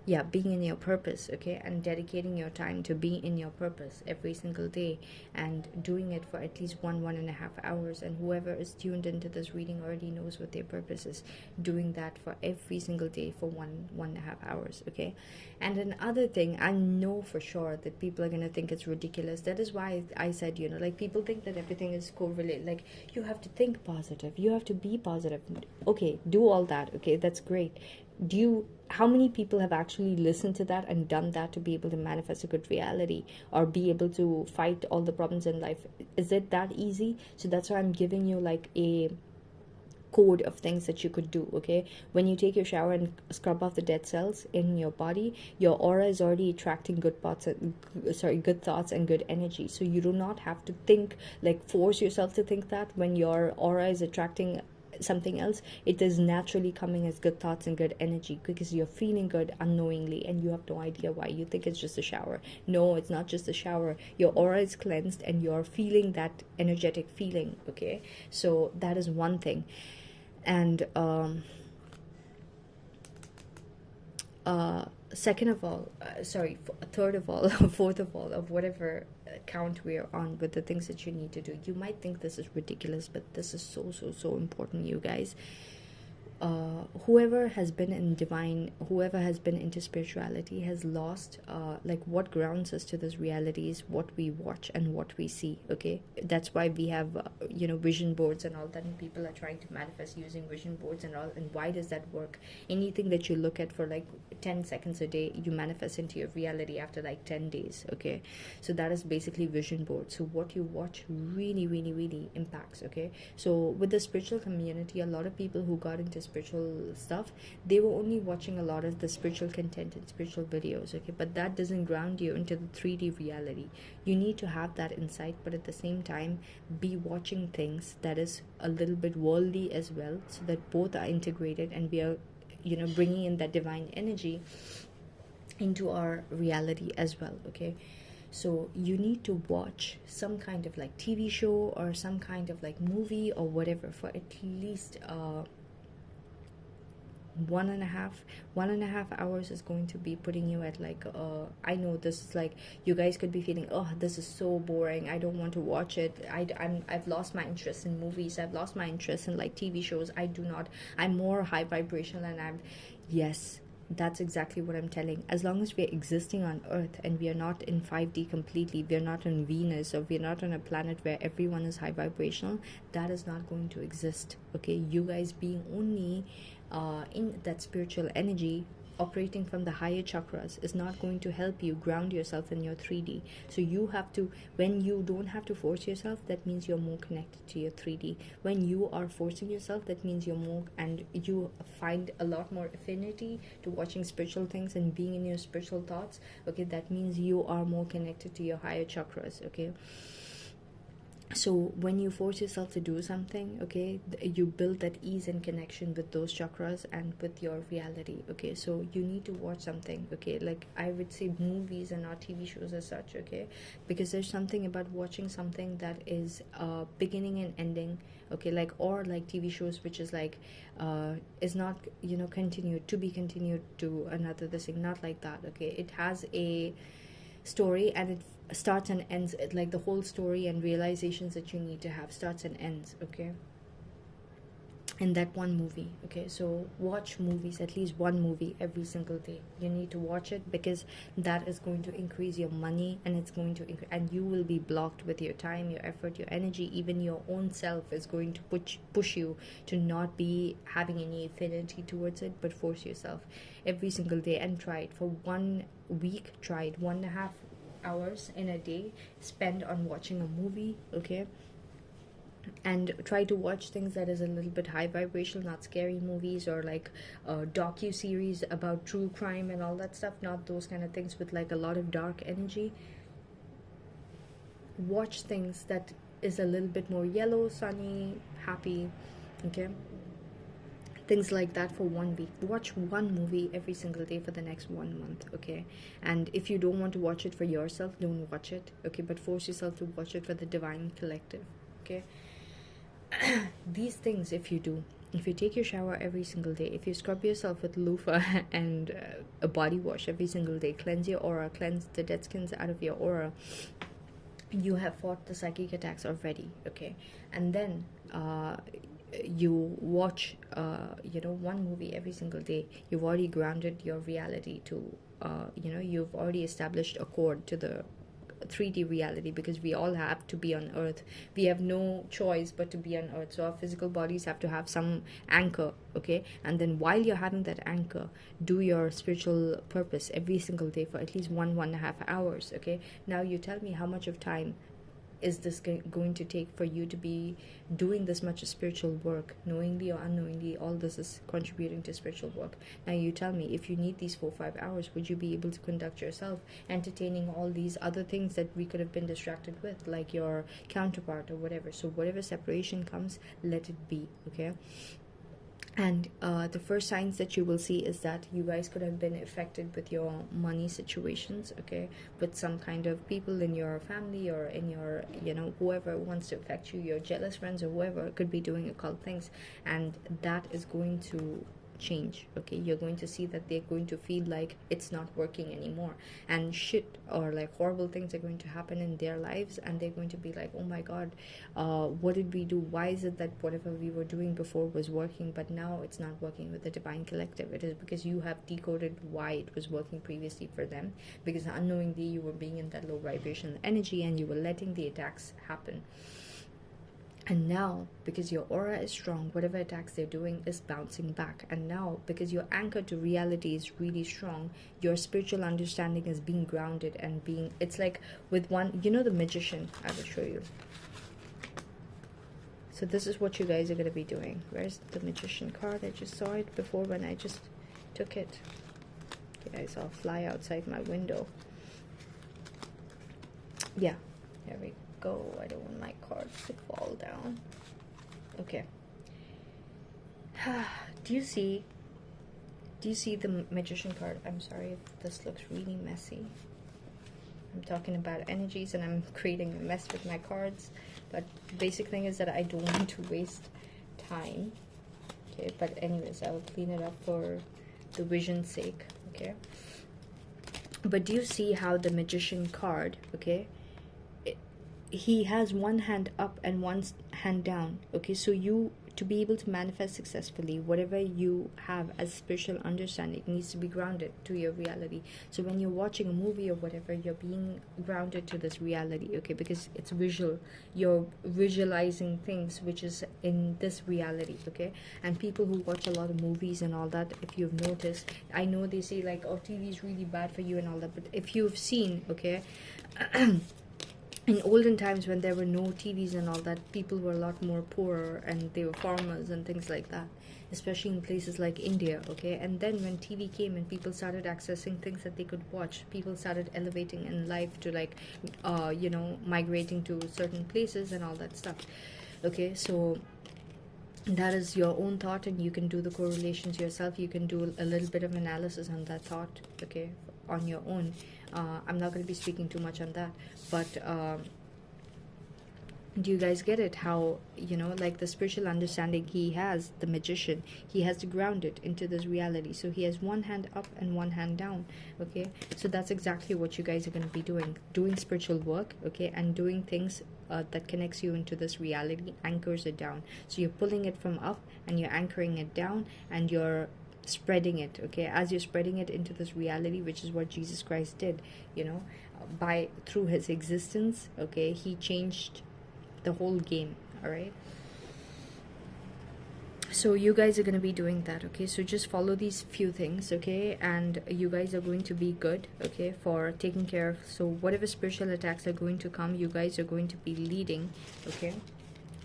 Yeah, being in your purpose, okay, and dedicating your time to be in your purpose every single day, and doing it for at least 1.5 hours. And whoever is tuned into this reading already knows what their purpose is. Doing that for every single day for 1.5 hours, okay. And another thing, I know for sure that people are going to think it's ridiculous. That is why I said, like, people think that everything is correlated, like you have to think positive, you have to be positive. Okay, do all that, okay, that's great. How many people have actually listened to that and done that to be able to manifest a good reality, or be able to fight all the problems in life? Is it that easy? So that's why I'm giving you like a code of things that you could do, okay. When you take your shower and scrub off the dead cells in your body, your aura is already attracting good thoughts and good energy. So you do not have to think, like force yourself to think that. When your aura is attracting something else, it is naturally coming as good thoughts and good energy, because you're feeling good unknowingly, and you have no idea why. You think it's just a shower. No, it's not just a shower. Your aura is cleansed and you're feeling that energetic feeling, okay. So that is one thing. And second of all, third of all, fourth of all, of whatever count we're on with the things that you need to do. You might think this is ridiculous, but this is so so so important, you guys. Whoever has been whoever has been into spirituality has lost, like, what grounds us to this reality is what we watch and what we see, okay. That's why we have vision boards and all that, and people are trying to manifest using vision boards and all. And why does that work? Anything that you look at for like 10 seconds a day, you manifest into your reality after like 10 days, okay. So that is basically vision board. So what you watch really really really impacts, okay. So with the spiritual community, a lot of people who got into spiritual stuff, they were only watching a lot of the spiritual content and spiritual videos, okay, but that doesn't ground you into the 3D reality. You need to have that insight, but at the same time be watching things that is a little bit worldly as well, so that both are integrated and we are, you know, bringing in that divine energy into our reality as well, okay. So you need to watch some kind of like TV show or some kind of like movie or whatever for at least 1.5 hours is going to be putting you at like I know this is like, you guys could be feeling, oh, this is so boring, I don't want to watch it, I've lost my interest in movies, I've lost my interest in like TV shows, I'm more high vibrational, and yes, that's exactly what I'm telling. As long as we're existing on Earth and we are not in 5D completely, we're not on Venus, or we're not on a planet where everyone is high vibrational, that is not going to exist, okay. You guys being only in that spiritual energy, operating from the higher chakras, is not going to help you ground yourself in your 3D. So you have to, when you don't have to force yourself, that means you're more connected to your 3D. When you are forcing yourself, that means you're more, and you find a lot more affinity to watching spiritual things and being in your spiritual thoughts, okay, that means you are more connected to your higher chakras, okay. So when you force yourself to do something, okay, you build that ease and connection with those chakras and with your reality, okay. So you need to watch something, okay, like I would say movies and not TV shows as such, okay, because there's something about watching something that is beginning and ending, okay, like, or like TV shows which is like is not, you know, continued to another this thing, not like that, okay. It has a story and it starts and ends, like the whole story and realizations that you need to have starts and ends, okay, in that one movie, okay. So watch movies, at least one movie every single day. You need to watch it, because that is going to increase your money, and it's going to and you will be blocked with your time, your effort, your energy. Even your own self is going to push you to not be having any affinity towards it, but force yourself every single day and try it for 1 week. Try it 1.5 hours in a day, spend on watching a movie, okay, and try to watch things that is a little bit high vibrational, not scary movies or like docu-series about true crime and all that stuff, not those kind of things with like a lot of dark energy. Watch things that is a little bit more yellow, sunny, happy, okay, things like that for 1 week. Watch one movie every single day for the next 1 month, okay. And if you don't want to watch it for yourself, don't watch it, okay, but force yourself to watch it for the divine collective, okay. These things, if you take your shower every single day, if you scrub yourself with loofah and a body wash every single day, cleanse your aura, cleanse the dead skins out of your aura, you have fought the psychic attacks already, okay. And then you watch one movie every single day, you've already grounded your reality to you've already established a chord to the 3D reality, because we all have to be on Earth. We have no choice but to be on Earth, so our physical bodies have to have some anchor, okay. And then while you're having that anchor, do your spiritual purpose every single day for at least 1.5 hours, okay. Now you tell me, how much of time is this going to take for you to be doing this much spiritual work, knowingly or unknowingly? All this is contributing to spiritual work. Now you tell me, if you need these 4-5 hours, would you be able to conduct yourself entertaining all these other things that we could have been distracted with, like your counterpart or whatever? So whatever separation comes, let it be, okay. And the first signs that you will see is that you guys could have been affected with your money situations, okay, with some kind of people in your family or in your, whoever wants to affect you, your jealous friends or whoever could be doing occult things, and that is going to change, okay. You're going to see that they're going to feel like it's not working anymore, and shit or like horrible things are going to happen in their lives, and they're going to be like, oh my god, what did we do? Why is it that whatever we were doing before was working, but now it's not working with the divine collective? It is because you have decoded why it was working previously for them, because unknowingly you were being in that low vibration energy and you were letting the attacks happen. And now, because your aura is strong, whatever attacks they're doing is bouncing back. And now, because your anchor to reality is really strong, your spiritual understanding is being grounded and it's like with one, the magician, I will show you. So this is what you guys are going to be doing. Where's the Magician card? I just saw it before when I just took it. Okay, I saw a fly outside my window. Yeah, there we go. I don't want my cards to fall down. Okay. Do you see the Magician card? I'm sorry if this looks really messy. I'm talking about energies and I'm creating a mess with my cards. But the basic thing is that I don't want to waste time. Okay, but anyways, I will clean it up for the vision's sake. Okay. But do you see how the Magician card, okay, he has one hand up and one hand down. Okay, so you, to be able to manifest successfully, whatever you have as spiritual understanding needs to be grounded to your reality. So when you're watching a movie or whatever, you're being grounded to this reality, okay, because it's visual. You're visualizing things which is in this reality, okay. And people who watch a lot of movies and all that, if you've noticed, I know they say like, oh, TV is really bad for you and all that, but if you've seen, okay, in olden times when there were no TVs and all that, people were a lot more poorer and they were farmers and things like that, especially in places like India, okay. And then when TV came and people started accessing things that they could watch, people started elevating in life to like you know, migrating to certain places and all that stuff, okay. So that is your own thought and you can do the correlations yourself. You can do a little bit of analysis on that thought, okay, on your own. I'm not going to be speaking too much on that, but do you guys get it? How, you know, like the spiritual understanding he has, the Magician, he has to ground it into this reality. So he has one hand up and one hand down, okay. So that's exactly what you guys are going to be doing spiritual work, okay, and doing things that connects you into this reality, anchors it down. So you're pulling it from up and you're anchoring it down and you're spreading it, okay. As you're spreading it into this reality, which is what Jesus Christ did, you know, by through his existence, okay, he changed the whole game, all right. So you guys are going to be doing that, okay. So just follow these few things, okay, and you guys are going to be good, okay, for taking care of, so whatever spiritual attacks are going to come, you guys are going to be leading, okay.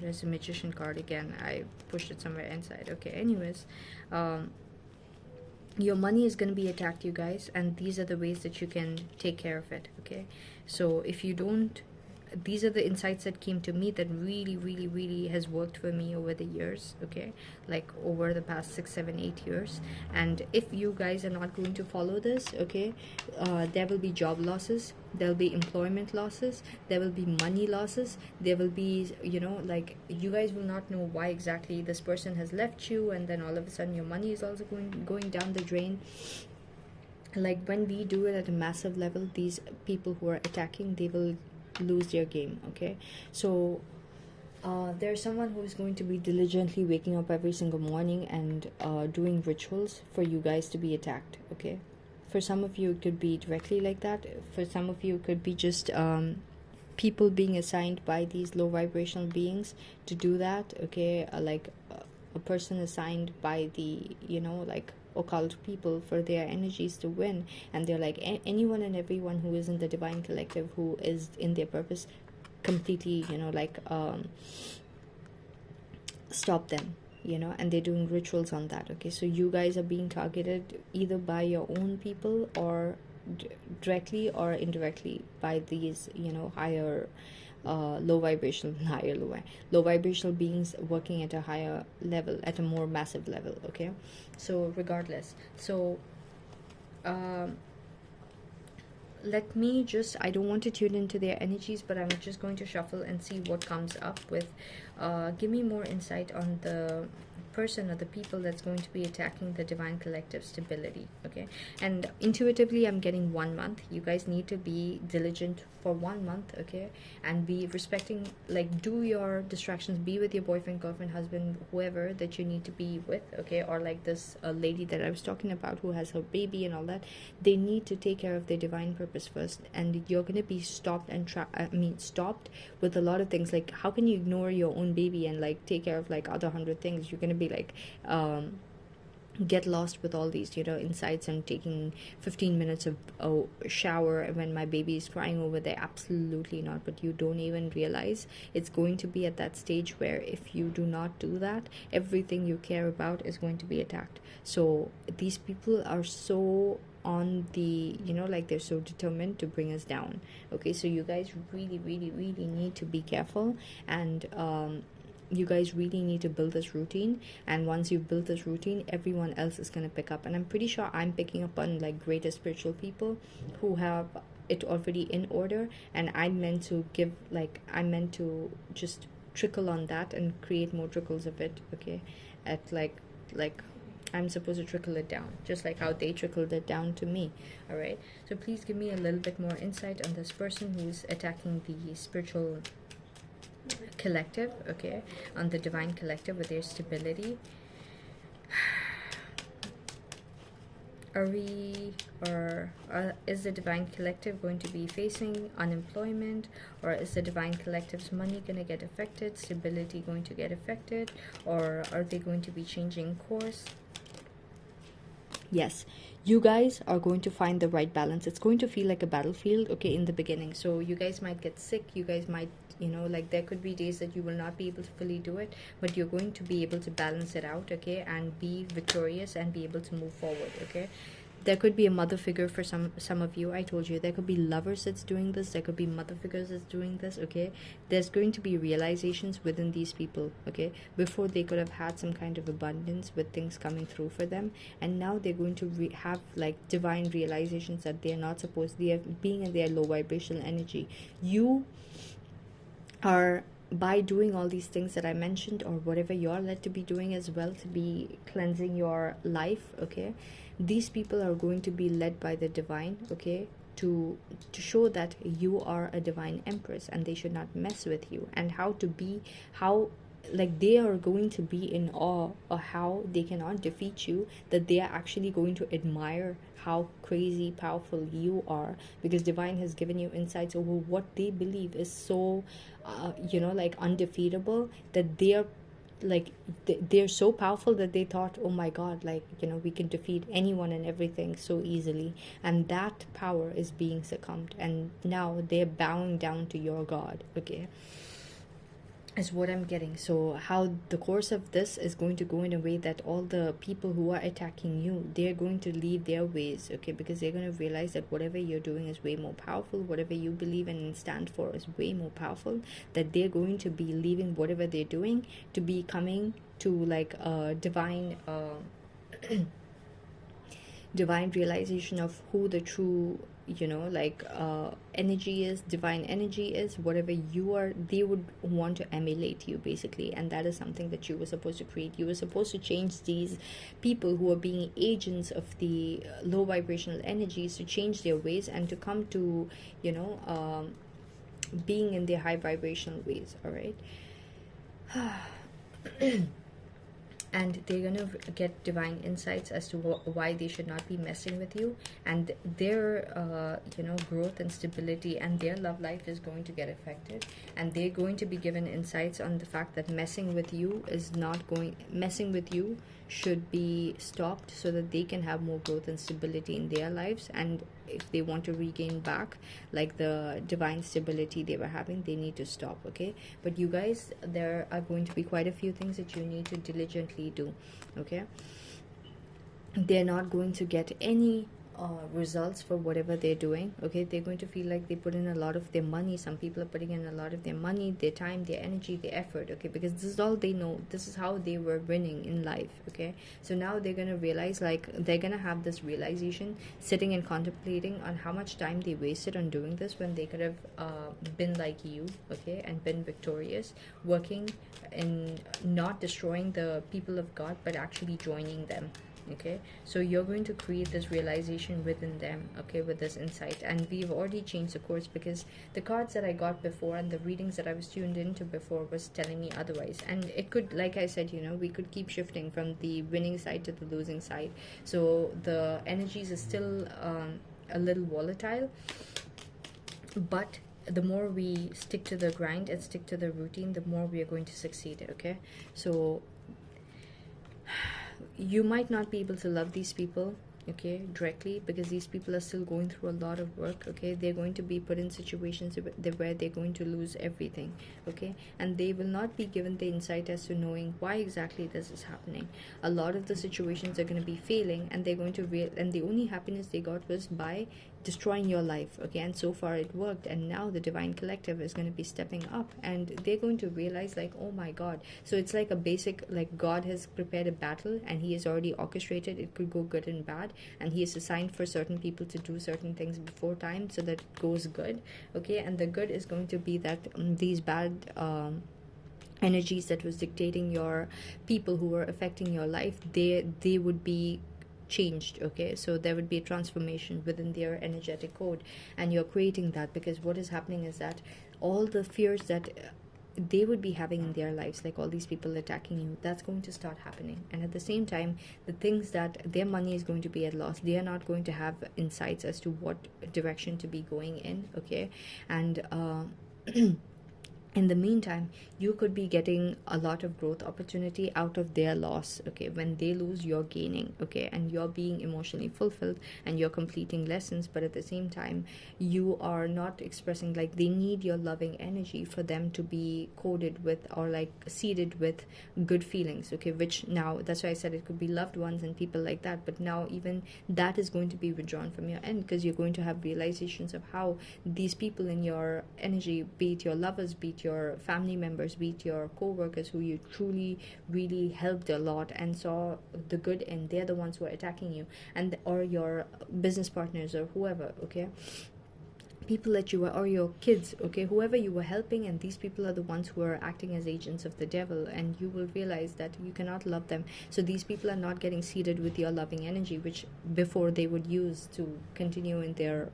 There's a Magician card again. I pushed it somewhere inside, okay. Anyways, your money is going to be attacked, you guys, and these are the ways that you can take care of it, okay. So if you don't, these are the insights that came to me that really has worked for me over the years, okay, like over the past 6, 7, 8 years. And if you guys are not going to follow this, okay, there will be job losses, there'll be employment losses, there will be money losses, there will be, you know, like you guys will not know why exactly this person has left you, and then all of a sudden your money is also going down the drain. Like when we do it at a massive level, these people who are attacking, they will lose their game, okay. So there's someone who is going to be diligently waking up every single morning and doing rituals for you guys to be attacked, okay. For some of you it could be directly like that, for some of you it could be just people being assigned by these low vibrational beings to do that, okay. Like a person assigned by the, you know, like occult people for their energies to win, and they're like anyone and everyone who is in the divine collective, who is in their purpose, completely, you know, like stop them, you know, and they're doing rituals on that, okay. So you guys are being targeted either by your own people or directly or indirectly by these, you know, higher low vibrational beings working at a higher level, at a more massive level, okay. So regardless, so let me just, I don't want to tune into their energies, but I'm just going to shuffle and see what comes up with. Give me more insight on the person or the people that's going to be attacking the divine collective stability, okay. And intuitively I'm getting 1 month. You guys need to be diligent for 1 month, okay, and be respecting, like do your distractions, be with your boyfriend, girlfriend, husband, whoever that you need to be with, okay. Or like this lady that I was talking about who has her baby and all that, they need to take care of their divine purpose first, and you're going to be stopped and stopped with a lot of things. Like how can you ignore your own baby and like take care of like other 100 things? You're going to be like get lost with all these, you know, insights, and taking 15 minutes of a shower when my baby is crying over there. Absolutely not. But you don't even realize it's going to be at that stage where if you do not do that, everything you care about is going to be attacked. So these people are so on the, you know, like they're so determined to bring us down. Okay, so you guys really really really need to be careful, and you guys really need to build this routine. And once you've built this routine, everyone else is going to pick up. And I'm pretty sure I'm picking up on like greater spiritual people who have it already in order, and I'm meant to give, like, I'm meant to just trickle on that and create more trickles of it. Okay, at like I'm supposed to trickle it down, just like how they trickled it down to me. All right, so please give me a little bit more insight on this person who's attacking the spiritual collective, okay, on the divine collective with their stability. Are we, or is the divine collective going to be facing unemployment, or is the divine collective's money going to get affected, stability going to get affected, or are they going to be changing course? Yes, you guys are going to find the right balance. It's going to feel like a battlefield, okay, in the beginning. So you guys might get sick, you guys might, you know, like there could be days that you will not be able to fully do it, but you're going to be able to balance it out, okay, and be victorious and be able to move forward. Okay, there could be a mother figure for some of you. I told you there could be lovers that's doing this, there could be mother figures that's doing this. Okay, there's going to be realizations within these people, okay, before they could have had some kind of abundance with things coming through for them, and now they're going to have like divine realizations that they're not supposed, they are being in their low vibrational energy. You are, by doing all these things that I mentioned, or whatever you're led to be doing as well, to be cleansing your life, okay, these people are going to be led by the divine, okay, to show that you are a divine empress and they should not mess with you, and how to be, how, like, they are going to be in awe of how they cannot defeat you, that they are actually going to admire how crazy powerful you are, because divine has given you insights over what they believe is so you know, like undefeatable, that they are like they're so powerful that they thought, oh my god, like, you know, we can defeat anyone and everything so easily, and that power is being succumbed, and now they're bowing down to your god. Okay, is what I'm getting. So how the course of this is going to go in a way that all the people who are attacking you, they're going to leave their ways, okay, because they're going to realize that whatever you're doing is way more powerful, whatever you believe in and stand for is way more powerful, that they're going to be leaving whatever they're doing to be coming to like a divine divine realization of who the true, you know, like energy is, divine energy is, whatever you are, they would want to emulate you basically. And that is something that you were supposed to create. You were supposed to change these people who are being agents of the low vibrational energies, to change their ways and to come to, you know, being in their high vibrational ways. All right. And they're going to get divine insights as to why they should not be messing with you, and their you know, growth and stability and their love life is going to get affected, and they're going to be given insights on the fact that messing with you is not going, messing with you should be stopped, so that they can have more growth and stability in their lives. And if they want to regain back like the divine stability they were having, they need to stop. Okay, but you guys, there are going to be quite a few things that you need to diligently do. Okay, they're not going to get any results for whatever they're doing. Okay, they're going to feel like they put in a lot of their money. Some people are putting in a lot of their money, their time, their energy, their effort. Okay, because this is all they know, this is how they were winning in life. Okay, so now they're going to realize, like, they're going to have this realization, sitting and contemplating on how much time they wasted on doing this, when they could have been like you, okay, and been victorious, working and not destroying the people of God, but actually joining them. Okay, so you're going to create this realization within them, okay, with this insight. And we've already changed the course, because the cards that I got before and the readings that I was tuned into before was telling me otherwise. And it could, like I said, you know, we could keep shifting from the winning side to the losing side, so the energies are still a little volatile, but the more we stick to the grind and stick to the routine, the more we are going to succeed. Okay, so you might not be able to love these people, okay, directly, because these people are still going through a lot of work, okay. They're going to be put in situations where they're going to lose everything, okay, and they will not be given the insight as to knowing why exactly this is happening. A lot of the situations are going to be failing, and they're going to and the only happiness they got was by destroying your life, okay. And so far it worked, and now the divine collective is going to be stepping up, and they're going to realize like, oh my god. So it's like a basic, like, God has prepared a battle, and he has already orchestrated it. Could go good and bad, and he has assigned for certain people to do certain things before time so that it goes good, okay. And the good is going to be that these bad energies that was dictating your people who were affecting your life, they would be changed, okay. So there would be a transformation within their energetic code, and you're creating that, because what is happening is that all the fears that they would be having in their lives, like all these people attacking you, that's going to start happening. And at the same time, the things that their money is going to be at loss, they are not going to have insights as to what direction to be going in, okay. And in the meantime, you could be getting a lot of growth opportunity out of their loss, okay. When they lose, you're gaining, okay, and you're being emotionally fulfilled, and you're completing lessons. But at the same time, you are not expressing, like, they need your loving energy for them to be coded with, or like seeded with good feelings, okay. Which now, that's why I said it could be loved ones and people like that, but now even that is going to be withdrawn from your end, because you're going to have realizations of how these people in your energy, be it your lovers, be it your family members, be it your co-workers who you truly really helped a lot and saw the good in, they're the ones who are attacking you, and or your business partners or whoever, okay. People that you were, or your kids, okay, whoever you were helping, and these people are the ones who are acting as agents of the devil, and you will realize that you cannot love them. So these people are not getting seeded with your loving energy, which before they would use to continue in their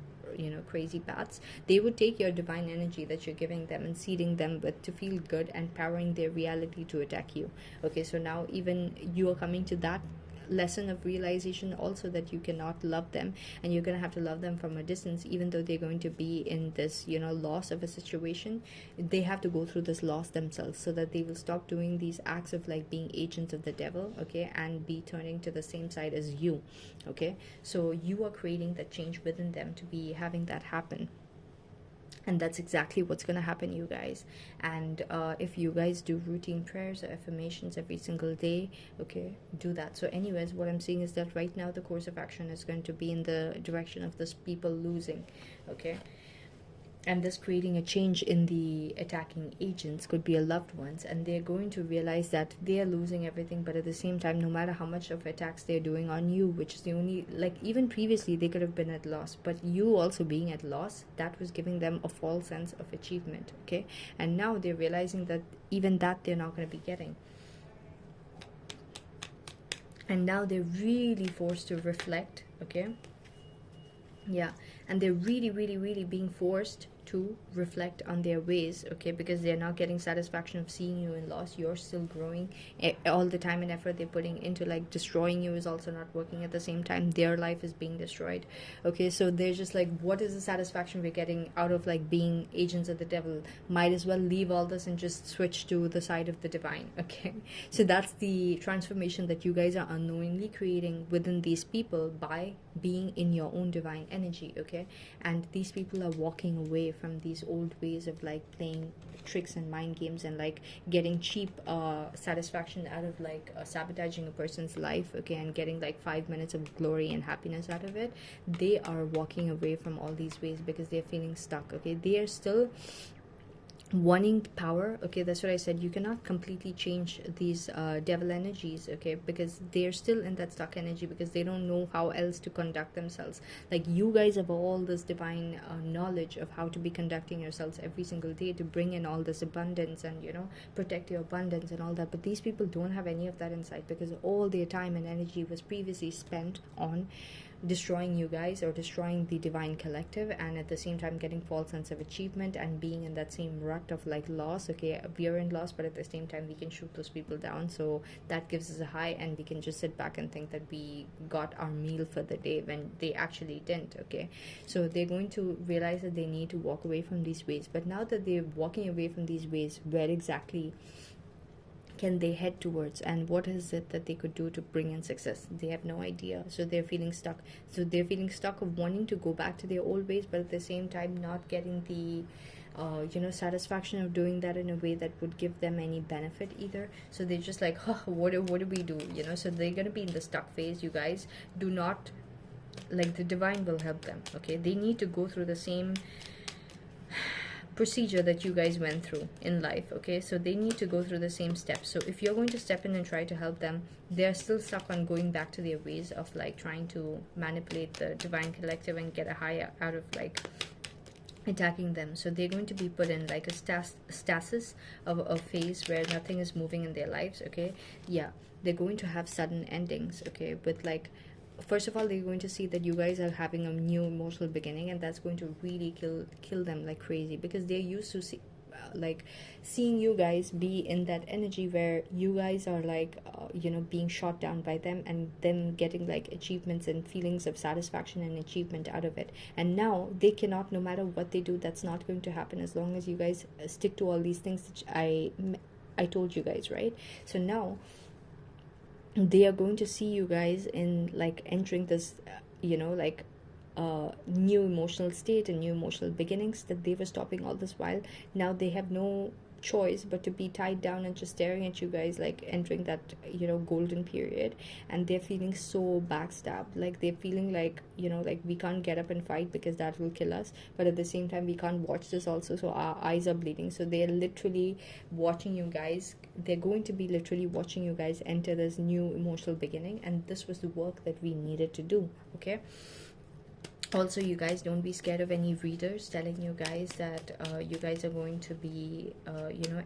crazy paths. They would take your divine energy that you're giving them and seeding them with to feel good and powering their reality to attack you, okay. So now even you are coming to that lesson of realization also, that you cannot love them, and you're going to have to love them from a distance, even though they're going to be in this loss of a situation. They have to go through this loss themselves, so that they will stop doing these acts of like being agents of the devil, okay, and be turning to the same side as you, okay. So you are creating that change within them to be having that happen, and that's exactly what's going to happen, you guys. And if you guys do routine prayers or affirmations every single day, okay, do that. So anyways, what I'm seeing is that right now the course of action is going to be in the direction of this people losing, okay. And this creating a change in the attacking agents could be a loved ones, and they're going to realize that they are losing everything, but at the same time, no matter how much of attacks they're doing on you, which is the only, like, even previously they could have been at loss, but you also being at loss, that was giving them a false sense of achievement, okay. And now they're realizing that even that they're not going to be getting, and now they're really forced to reflect, okay. Yeah, and they're really really really being forced to reflect on their ways, okay, because they're not getting satisfaction of seeing you in loss. You're still growing. All the time and effort they're putting into like destroying you is also not working. At the same time, their life is being destroyed, okay. So they're just like, what is the satisfaction we're getting out of like being agents of the devil? Might as well leave all this and just switch to the side of the divine, okay. So that's the transformation that you guys are unknowingly creating within these people by being in your own divine energy, okay. And these people are walking away from these old ways of like playing tricks and mind games and like getting cheap satisfaction out of like sabotaging a person's life, okay, and getting like 5 minutes of glory and happiness out of it. They are walking away from all these ways because they're feeling stuck, okay. They are still wanting power, okay. That's what I said. You cannot completely change these devil energies, okay, because they're still in that stuck energy because they don't know how else to conduct themselves. Like, you guys have all this divine knowledge of how to be conducting yourselves every single day to bring in all this abundance and protect your abundance and all that, but these people don't have any of that insight because all their time and energy was previously spent on destroying you guys or destroying the divine collective, and at the same time getting false sense of achievement and being in that same rut of like loss, okay. We are in loss, but at the same time we can shoot those people down, so that gives us a high, and we can just sit back and think that we got our meal for the day when they actually didn't, okay. So they're going to realize that they need to walk away from these ways, but now that they're walking away from these ways, where exactly can they head towards, and what is it that they could do to bring in success? They have no idea, so they're feeling stuck. So they're feeling stuck of wanting to go back to their old ways, but at the same time not getting the satisfaction of doing that in a way that would give them any benefit either. So they're just like, huh, what do we do, so they're gonna be in the stuck phase. You guys do not, like, the divine will help them, okay? They need to go through the same procedure that you guys went through in life, okay? So they need to go through the same steps. So if you're going to step in and try to help them, they're still stuck on going back to their ways of like trying to manipulate the divine collective and get a high out of like attacking them. So they're going to be put in like a stasis of a phase where nothing is moving in their lives, okay? Yeah, they're going to have sudden endings, okay? With like, first of all, they're going to see that you guys are having a new emotional beginning, and that's going to really kill them like crazy, because they're used to seeing you guys be in that energy where you guys are like being shot down by them, and them getting like achievements and feelings of satisfaction and achievement out of it. And now they cannot, no matter what they do, that's not going to happen as long as you guys stick to all these things that I told you guys, right? So now they are going to see you guys in like entering this new emotional state and new emotional beginnings that they were stopping all this while. Now they have no choice but to be tied down and just staring at you guys, like entering that golden period. And they're feeling so backstabbed, like they're feeling like like we can't get up and fight because that will kill us, but at the same time we can't watch this also, so our eyes are bleeding. So they're literally watching you guys, they're going to be literally watching you guys enter this new emotional beginning, and this was the work that we needed to do, okay? Also, you guys, don't be scared of any readers telling you guys that you guys are going to be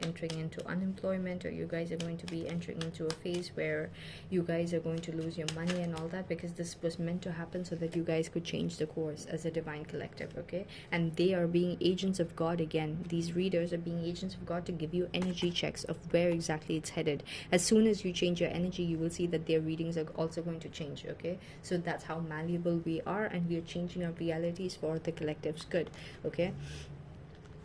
entering into unemployment, or you guys are going to be entering into a phase where you guys are going to lose your money and all that, because this was meant to happen so that you guys could change the course as a divine collective, okay? And they are being agents of God again. These readers are being agents of God to give you energy checks of where exactly it's headed. As soon as you change your energy, you will see that their readings are also going to change, okay? So that's how malleable we are, and we are changing our realities for the collective's good, okay?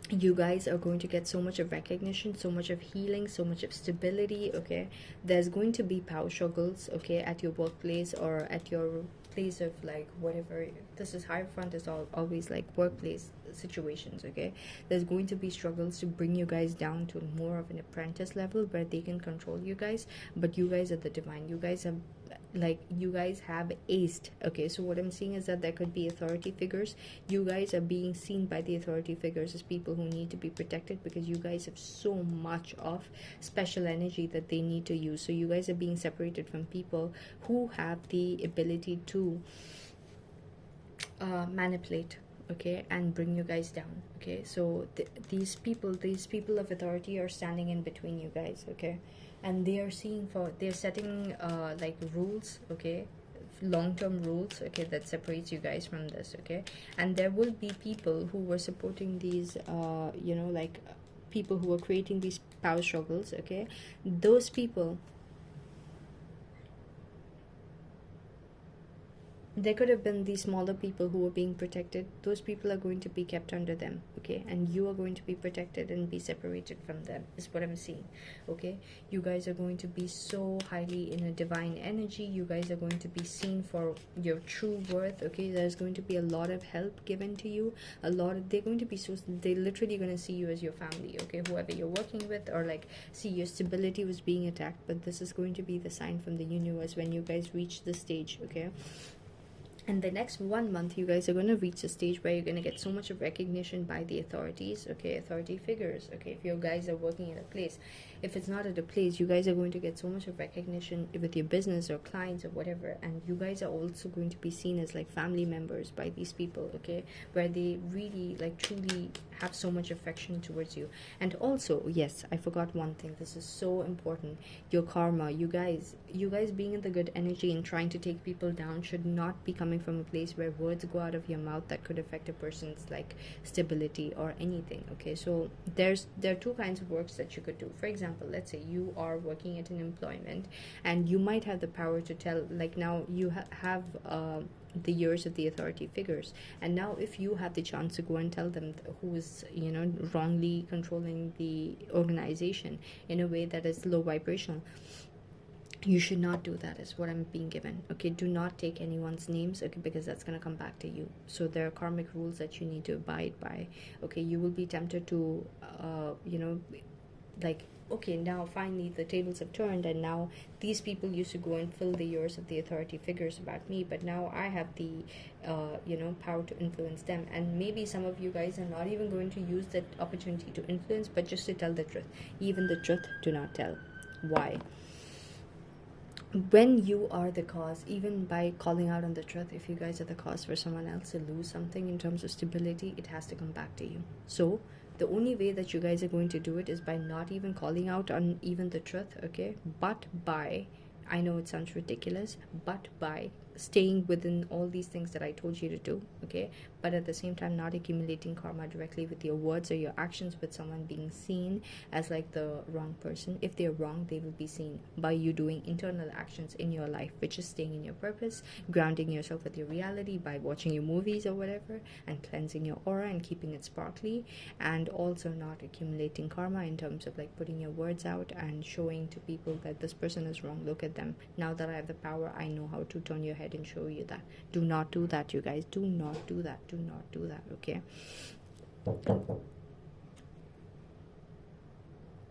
You guys are going to get so much of recognition, so much of healing, so much of stability, okay? There's going to be power struggles, okay, at your workplace or at your place of like whatever. This is Hierophant is always like workplace situations, okay? There's going to be struggles to bring you guys down to more of an apprentice level where they can control you guys, but you guys are the divine. You guys have aced, okay? So what I'm seeing is that there could be authority figures. You guys are being seen by the authority figures as people who need to be protected, because you guys have so much of special energy that they need to use. So you guys are being separated from people who have the ability to manipulate, okay, and bring you guys down, okay? So these people of authority are standing in between you guys, okay? And they are they're setting like rules, okay, long-term rules, okay, that separates you guys from this, okay? And there will be people who were supporting these people who were creating these power struggles, okay? Those people, there could have been these smaller people who were being protected. Those people are going to be kept under them, okay? And you are going to be protected and be separated from them, is what I'm seeing, okay? You guys are going to be so highly in a divine energy. You guys are going to be seen for your true worth, okay? There's going to be a lot of help given to you. They're going to be they're literally going to see you as your family, okay? Whoever you're working with, or like, see, your stability was being attacked, but this is going to be the sign from the universe when you guys reach the stage, okay? And the next 1 month, you guys are going to reach a stage where you're going to get so much of recognition by the authorities, okay, authority figures, okay? If you guys are working at a place, if it's not at a place, you guys are going to get so much of recognition with your business or clients or whatever. And you guys are also going to be seen as like family members by these people, okay, where they really like truly have so much affection towards you. And also, yes, I forgot one thing, this is so important, your karma. You guys being in the good energy and trying to take people down should not be coming from a place where words go out of your mouth that could affect a person's like stability or anything, okay? So there are two kinds of works that you could do. For example, let's say you are working at an employment, and you might have the power to tell, like, now you have the ears of the authority figures. And now if you have the chance to go and tell them who is, you know, wrongly controlling the organization in a way that is low vibrational, you should not do that, is what I'm being given. Okay, do not take anyone's names, okay, because that's going to come back to you. So there are karmic rules that you need to abide by. Okay, you will be tempted to you know, like, okay, now finally the tables have turned, and now these people used to go and fill the ears of the authority figures about me, but now I have the you know, power to influence them. And maybe some of you guys are not even going to use that opportunity to influence, but just to tell the truth. Even the truth, do not tell. Why? When you are the cause, even by calling out on the truth, if you guys are the cause for someone else to lose something in terms of stability, it has to come back to you. So the only way that you guys are going to do it is by not even calling out on even the truth, okay, but by, I know it sounds ridiculous, but by staying within all these things that I told you to do, okay, but at the same time not accumulating karma directly with your words or your actions, with someone being seen as like the wrong person. If they're wrong, they will be seen by you doing internal actions in your life, which is staying in your purpose, grounding yourself with your reality by watching your movies or whatever, and cleansing your aura and keeping it sparkly, and also not accumulating karma in terms of like putting your words out and showing to people that this person is wrong, look at them, now that I have the power, I know how to turn your head and show you that. Do not do that, you guys. Do not do that. Do not do that, okay?